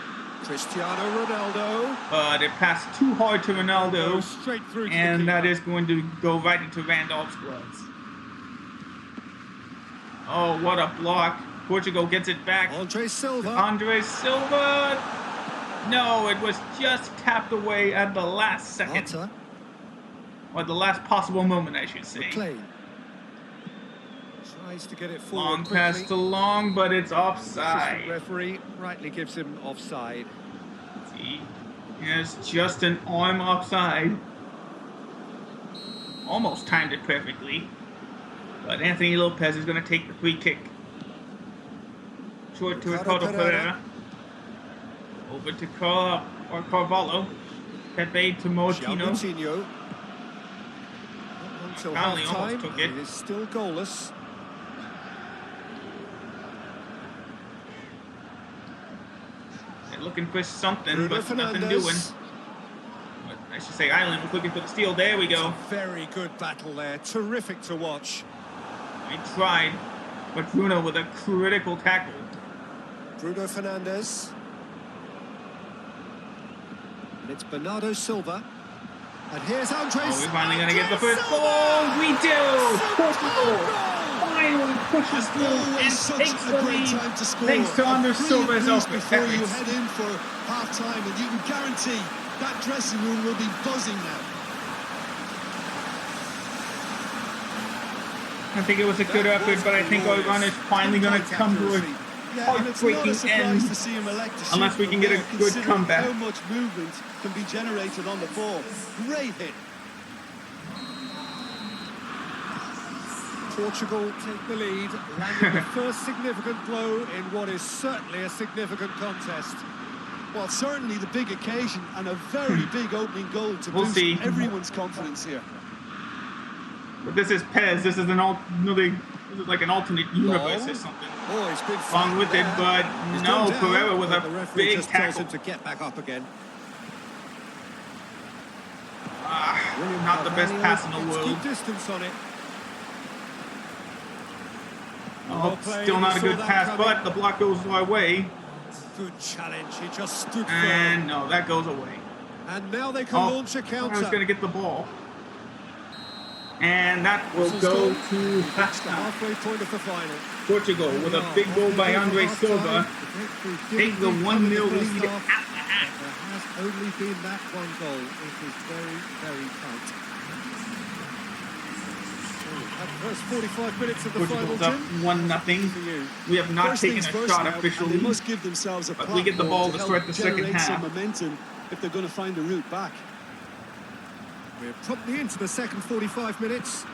Speaker 2: Cristiano Ronaldo.
Speaker 1: But it passed too hard to Ronaldo.
Speaker 2: Goes straight through to the
Speaker 1: And that
Speaker 2: keeper.
Speaker 1: is going to go right into Randolph's gloves. Oh, what a block. Portugal gets it back.
Speaker 2: Andre Silva.
Speaker 1: Andre Silva. No, it was just tapped away at the last second.
Speaker 2: Arter.
Speaker 1: Or the last possible moment, I should say.
Speaker 2: McLean. Tries to get it forward
Speaker 1: Long
Speaker 2: quickly.
Speaker 1: pass to Long, but it's
Speaker 2: Assistant
Speaker 1: offside.
Speaker 2: referee rightly gives him offside.
Speaker 1: See? It's just an arm offside. Almost timed it perfectly. But Anthony Lopez is going to take the free kick. Short to
Speaker 2: Ricardo
Speaker 1: Ricardo Pereira. Over to Carvalho. Pepe to Moutinho.
Speaker 2: Moutinho. Until
Speaker 1: Connolly
Speaker 2: half-time,
Speaker 1: almost took it.
Speaker 2: It is still goalless.
Speaker 1: They're looking for something,
Speaker 2: Bruno
Speaker 1: but nothing
Speaker 2: Fernandes.
Speaker 1: doing. But I should say Ireland was looking for the steal. There we go.
Speaker 2: Very good battle there. Terrific to watch.
Speaker 1: He tried, but Bruno with a critical tackle.
Speaker 2: Bruno Fernandes. And it's Bernardo Silva. And here's Andres.
Speaker 1: Oh, we're finally going to get the first goal. We do! Portugal finally pushes through and takes the lead. Thanks to Andres Silva's
Speaker 3: before you
Speaker 1: efforts.
Speaker 3: head in for half-time, and you can guarantee that dressing room will be buzzing now.
Speaker 1: I think it was a good effort, but I think our run is finally going to come to a heartbreaking end unless we can get a good comeback.
Speaker 3: How much movement can be generated on the ball. Great hit.
Speaker 2: Portugal take the lead, landing the first significant blow in what is certainly a significant contest.
Speaker 3: Well, certainly the big occasion and a very big opening goal to
Speaker 1: We'll
Speaker 3: boost
Speaker 1: see.
Speaker 3: everyone's confidence here.
Speaker 1: But this is PES. This is this is like an alternate universe or something.
Speaker 2: Oh, he's been
Speaker 1: Wrong with it, but
Speaker 2: He's
Speaker 1: no,
Speaker 2: gone down,
Speaker 1: Pereira with
Speaker 2: but the
Speaker 1: a
Speaker 2: referee
Speaker 1: big
Speaker 2: just tells
Speaker 1: tackle.
Speaker 2: him to get back up again.
Speaker 1: Not the best pass in the
Speaker 2: Let's
Speaker 1: world.
Speaker 2: keep distance on it.
Speaker 1: Oh,
Speaker 2: Well played,
Speaker 1: still not a
Speaker 2: he saw
Speaker 1: good
Speaker 2: that
Speaker 1: pass,
Speaker 2: coming.
Speaker 1: but the block goes our way.
Speaker 2: Good challenge. He just stood
Speaker 1: And
Speaker 2: firm.
Speaker 1: no, that goes away.
Speaker 2: And now they can
Speaker 1: Oh,
Speaker 2: launch a
Speaker 1: I was
Speaker 2: counter.
Speaker 1: going to get the ball. And that will
Speaker 2: Whistle's
Speaker 1: go
Speaker 2: gone.
Speaker 1: to
Speaker 2: It's the
Speaker 1: halftime.
Speaker 2: halfway point of the final.
Speaker 1: Portugal with a big goal by Andre Silva. Take the 1-0 lead at the half.
Speaker 2: There has only been that one goal. It is very, very tight. At the first 45 minutes of the final,
Speaker 1: Portugal's up
Speaker 2: Jim.
Speaker 1: 1-0.
Speaker 2: For you.
Speaker 1: We have not
Speaker 3: First
Speaker 1: taken a
Speaker 3: things first
Speaker 1: shot
Speaker 3: now, and
Speaker 1: officially.
Speaker 3: they must give themselves a
Speaker 1: but we get the ball to
Speaker 3: platform
Speaker 1: start
Speaker 3: help
Speaker 1: the second
Speaker 3: generate some
Speaker 1: half.
Speaker 3: momentum if they're going to find a route back.
Speaker 2: We're promptly into the second 45 minutes.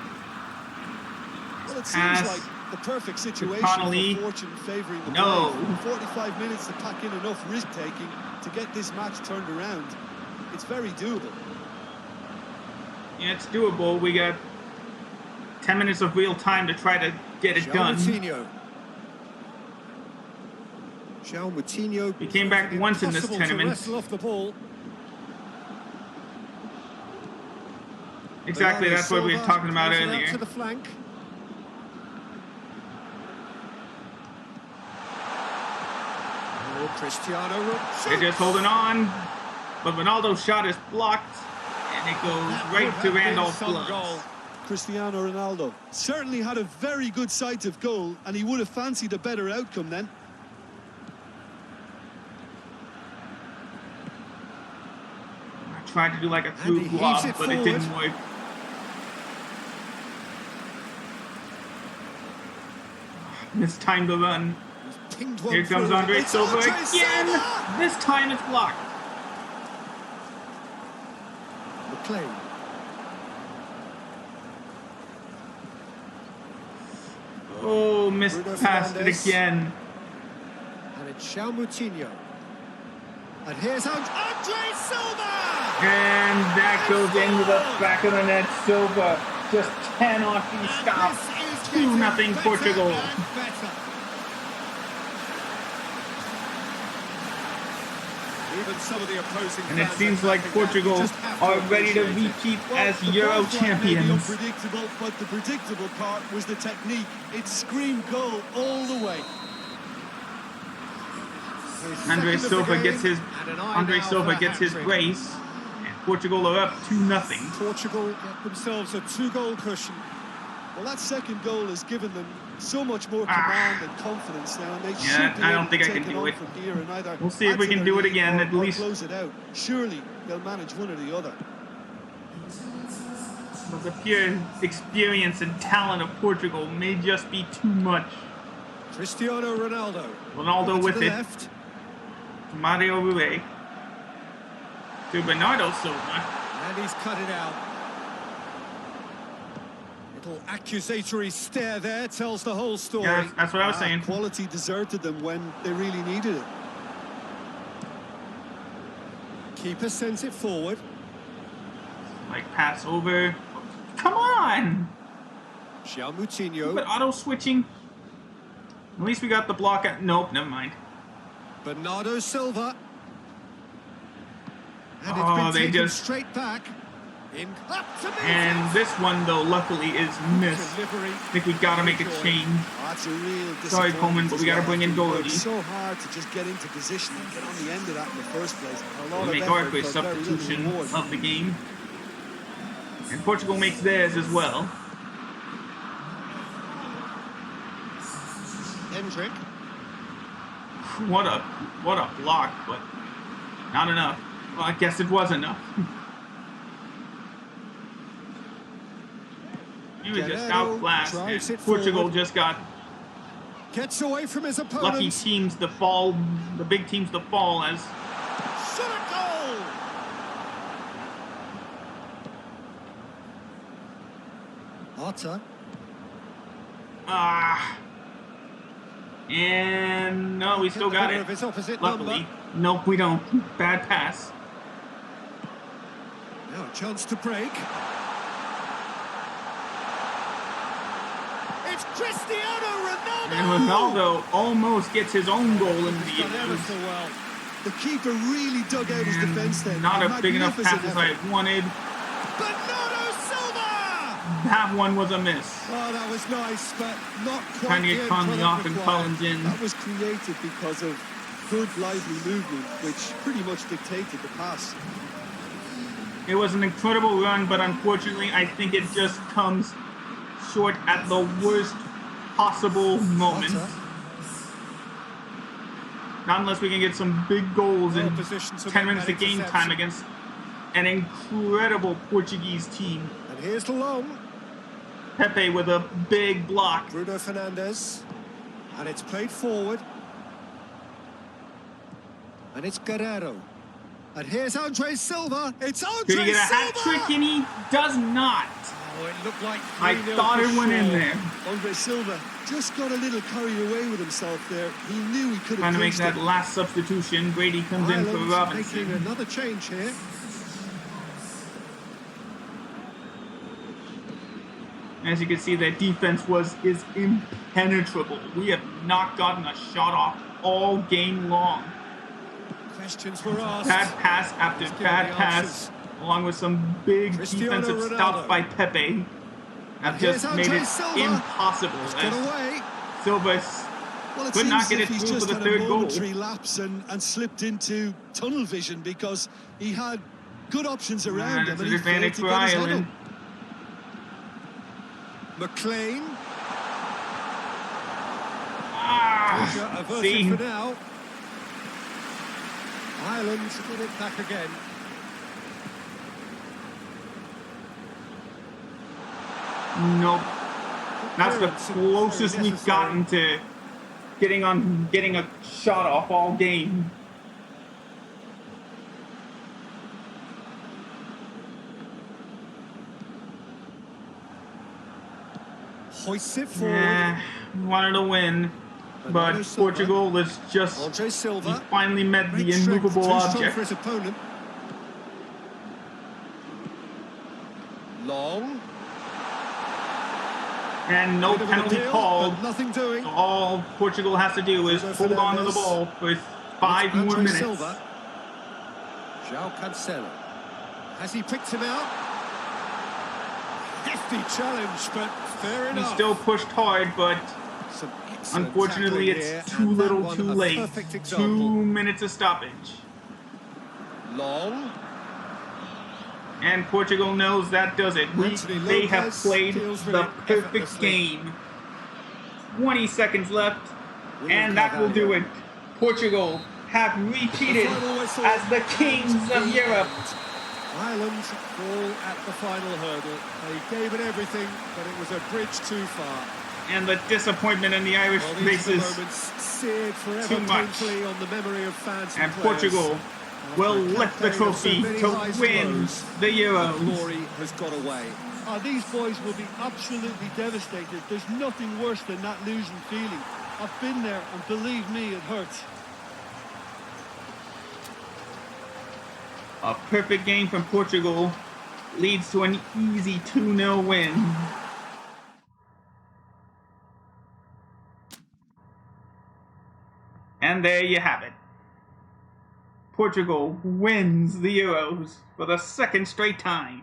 Speaker 3: Well, it
Speaker 1: Pass
Speaker 3: seems like the perfect situation
Speaker 1: Connolly.
Speaker 3: for fortune favouring the
Speaker 1: No.
Speaker 3: brave. 45 minutes to pack in enough risk-taking to get this match turned around. It's very doable.
Speaker 1: Yeah, it's doable. We got 10 minutes of real time to try to get it done.
Speaker 2: Moutinho. João Moutinho.
Speaker 1: He came back once in this
Speaker 2: Impossible to
Speaker 1: tournament.
Speaker 2: wrestle off the ball.
Speaker 1: Exactly,
Speaker 2: Bernardo
Speaker 1: that's what we were
Speaker 2: Silva
Speaker 1: talking about
Speaker 2: plays it out
Speaker 1: earlier.
Speaker 2: to the flank. Oh, Cristiano.
Speaker 1: They're just holding on, but Ronaldo's shot is blocked, and it goes right to Randolph Gloves.
Speaker 3: Cristiano Ronaldo certainly had a very good sight of goal, and he would have fancied a better outcome then.
Speaker 1: I tried to do like a
Speaker 2: And
Speaker 1: through
Speaker 2: he heaves
Speaker 1: glove,
Speaker 2: it
Speaker 1: but it didn't
Speaker 2: forward.
Speaker 1: work. It's time to run.
Speaker 2: He's pinged one
Speaker 1: Here comes
Speaker 2: through.
Speaker 1: Andre
Speaker 2: It's
Speaker 1: Silva
Speaker 2: Andre
Speaker 1: again.
Speaker 2: Silva!
Speaker 1: This time it's blocked.
Speaker 2: McLean.
Speaker 1: Oh, missed
Speaker 2: Bruno
Speaker 1: past it
Speaker 2: Fernandes.
Speaker 1: again.
Speaker 2: And it's João Moutinho. And here's Andre Silva!
Speaker 1: And that goes into the back of the net. Silva just cannot be stopped. 2-0 Portugal.
Speaker 2: Even some of the opposing
Speaker 1: And it
Speaker 2: fans
Speaker 1: seems
Speaker 2: are
Speaker 1: like
Speaker 2: clapping that.
Speaker 1: Portugal
Speaker 2: Just have
Speaker 1: are ready to
Speaker 2: appreciate it.
Speaker 1: repeat
Speaker 3: Well,
Speaker 1: as
Speaker 3: the
Speaker 1: Euro
Speaker 3: ball flight may be
Speaker 1: champions.
Speaker 3: unpredictable, but the predictable part was the technique. It screamed goal all the way.
Speaker 2: His
Speaker 1: Andre
Speaker 2: second of the
Speaker 1: Silva
Speaker 2: game,
Speaker 1: gets his
Speaker 2: and an eye
Speaker 1: Andre
Speaker 2: now
Speaker 1: Silva
Speaker 2: for a
Speaker 1: gets his
Speaker 2: hat-trick.
Speaker 1: brace, and Portugal are up 2-0.
Speaker 2: Portugal get themselves a 2-goal cushion.
Speaker 3: Well, that second goal has given them so much more command and confidence now, and they
Speaker 1: Yeah,
Speaker 3: should be
Speaker 1: I don't
Speaker 3: able
Speaker 1: think
Speaker 3: to
Speaker 1: I can
Speaker 3: take
Speaker 1: do
Speaker 3: on
Speaker 1: it.
Speaker 3: from here and either
Speaker 1: We'll see if
Speaker 3: add
Speaker 1: we
Speaker 3: to
Speaker 1: can
Speaker 3: their
Speaker 1: do it
Speaker 3: lead
Speaker 1: again,
Speaker 3: or,
Speaker 1: at
Speaker 3: or
Speaker 1: least.
Speaker 3: close it out. Surely they'll manage one or the other.
Speaker 1: But the pure experience and talent of Portugal may just be too much.
Speaker 2: Cristiano Ronaldo.
Speaker 1: Ronaldo
Speaker 2: Over to
Speaker 1: with
Speaker 2: the
Speaker 1: it.
Speaker 2: left.
Speaker 1: Mario Rui to Bernardo Silva.
Speaker 2: And he's cut it out. Little accusatory stare there tells the whole story.
Speaker 1: Yeah, that's what I was saying.
Speaker 3: Quality deserted them when they really needed it.
Speaker 2: Keeper sends it forward.
Speaker 1: Like pass over. Come on!
Speaker 2: João Moutinho.
Speaker 1: But auto switching. At least we got the block at. Nope, never mind.
Speaker 2: Bernardo Silva. And it's been taken straight back. Up to
Speaker 1: And this one, though, luckily is missed. I think we gotta make a change.
Speaker 3: That's a real
Speaker 1: Sorry, Coleman, but we gotta bring in Doherty.
Speaker 3: It's so hard to just get into position and get on the end of that in the first place.
Speaker 1: We'll make our first substitution of the game. And Portugal makes theirs as well.
Speaker 2: Hendrick.
Speaker 1: What a block, but not enough. Well, I guess it was enough. He was just outclassed, and Portugal just got
Speaker 2: gets away from his opponent.
Speaker 1: Lucky teams to fall, the big teams to fall as
Speaker 2: goal. Otta.
Speaker 1: And no, we still got it. Luckily, nope, we don't. Bad pass.
Speaker 2: Now a chance to break. It's Cristiano Ronaldo!
Speaker 1: And Ronaldo almost gets his own goal in the end.
Speaker 2: Well.
Speaker 3: The keeper really dug out his defence then.
Speaker 1: Not a big enough pass as I wanted.
Speaker 2: Bernardo Silva!
Speaker 1: That one was a miss.
Speaker 2: Oh, that was nice, but not quite.
Speaker 1: Trying to get Conley off and Collins in.
Speaker 3: That was created because of good, lively movement, which pretty much dictated the pass.
Speaker 1: It was an incredible run, but unfortunately, I think it just comes short at the worst possible moment. Not unless we can get some big goals in 10 minutes of game time against an incredible Portuguese team.
Speaker 2: And here's the long.
Speaker 1: Pepe with a big block.
Speaker 2: Bruno Fernandes. And it's played forward. And it's Guerrero. And here's Andre Silva. It's Andre Silva!
Speaker 1: Could he get a hat trick? And he does not.
Speaker 2: Oh, it looked like
Speaker 1: I thought it went in there.
Speaker 3: Andre Silva just got a little carried away with himself there. He knew he could have
Speaker 1: trying to make that last substitution. Brady comes in for Robinson.
Speaker 2: Making another change here.
Speaker 1: As you can see, that defense is impenetrable. We have not gotten a shot off all game long.
Speaker 2: Questions were asked.
Speaker 1: Bad pass after bad pass, along with some big defensive stops by Pepe, have just made it impossible. Silva could not get it through for the third goal.
Speaker 3: Momentary lapse and slipped into tunnel vision because he had good options around him.
Speaker 1: It's an advantage for Ireland.
Speaker 2: McLean.
Speaker 1: See.
Speaker 2: For now. Ireland get it back again.
Speaker 1: Nope. That's the closest we've gotten to getting a shot off all game.
Speaker 2: Hoists it forward.
Speaker 1: Wanted to win, but Portugal is just he finally met the immovable object.
Speaker 2: For his opponent. Long.
Speaker 1: And no penalty called.
Speaker 2: Nothing doing.
Speaker 1: So all Portugal has to do is hold on to the ball for 5 more minutes.
Speaker 2: Silva. João Cancelo. Has he picked him out? Hefty challenge, but fair enough.
Speaker 1: He still pushed hard, but unfortunately it's too little too late. 2 minutes of stoppage.
Speaker 2: Long.
Speaker 1: And Portugal knows that does it. They have played the perfect game. 20 seconds left, and that will do it. Portugal have repeated as the kings of Europe.
Speaker 2: Ireland fall at the final hurdle. They gave it everything, but it was a bridge too far.
Speaker 1: And the disappointment in the Irish faces too much.
Speaker 2: On the memory of fans
Speaker 1: and Portugal will lift the trophy to win the Euros.
Speaker 2: Glory has got away.
Speaker 3: These boys will be absolutely devastated. There's nothing worse than that losing feeling. I've been there, and believe me, it hurts.
Speaker 1: A perfect game from Portugal leads to an easy 2-0 win. And there you have it. Portugal wins the Euros for the second straight time.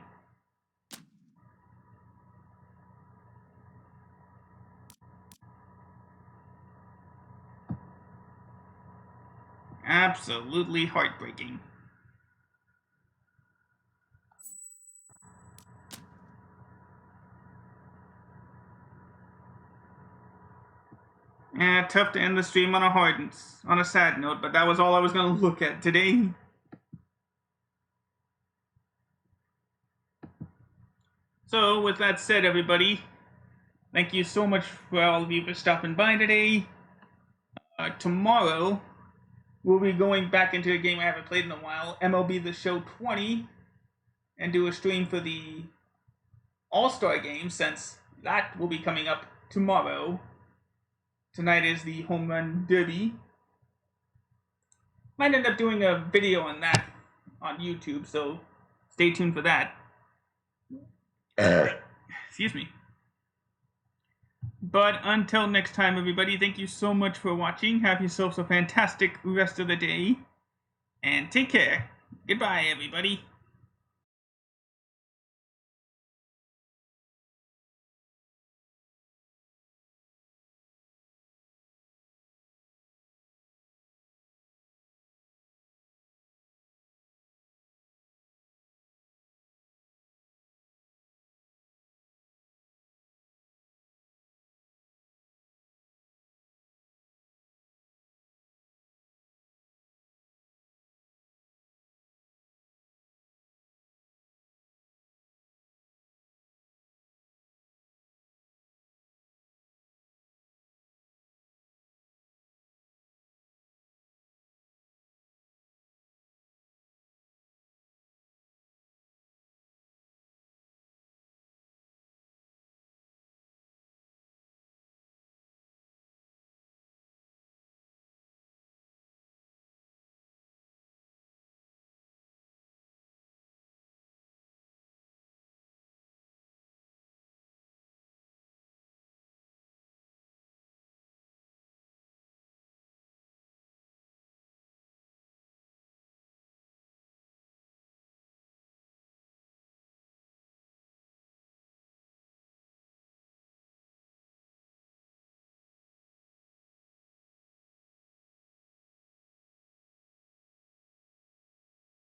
Speaker 1: Absolutely heartbreaking. Yeah, tough to end the stream on a sad note, but that was all I was going to look at today. So, with that said, everybody, thank you so much for all of you for stopping by today. Tomorrow, we'll be going back into a game I haven't played in a while, MLB The Show 20, and do a stream for the All-Star game, since that will be coming up tomorrow. Tonight is the Home Run Derby. Might end up doing a video on that on YouTube, so stay tuned for that. Excuse me. But until next time, everybody, thank you so much for watching. Have yourselves a fantastic rest of the day. And take care. Goodbye, everybody.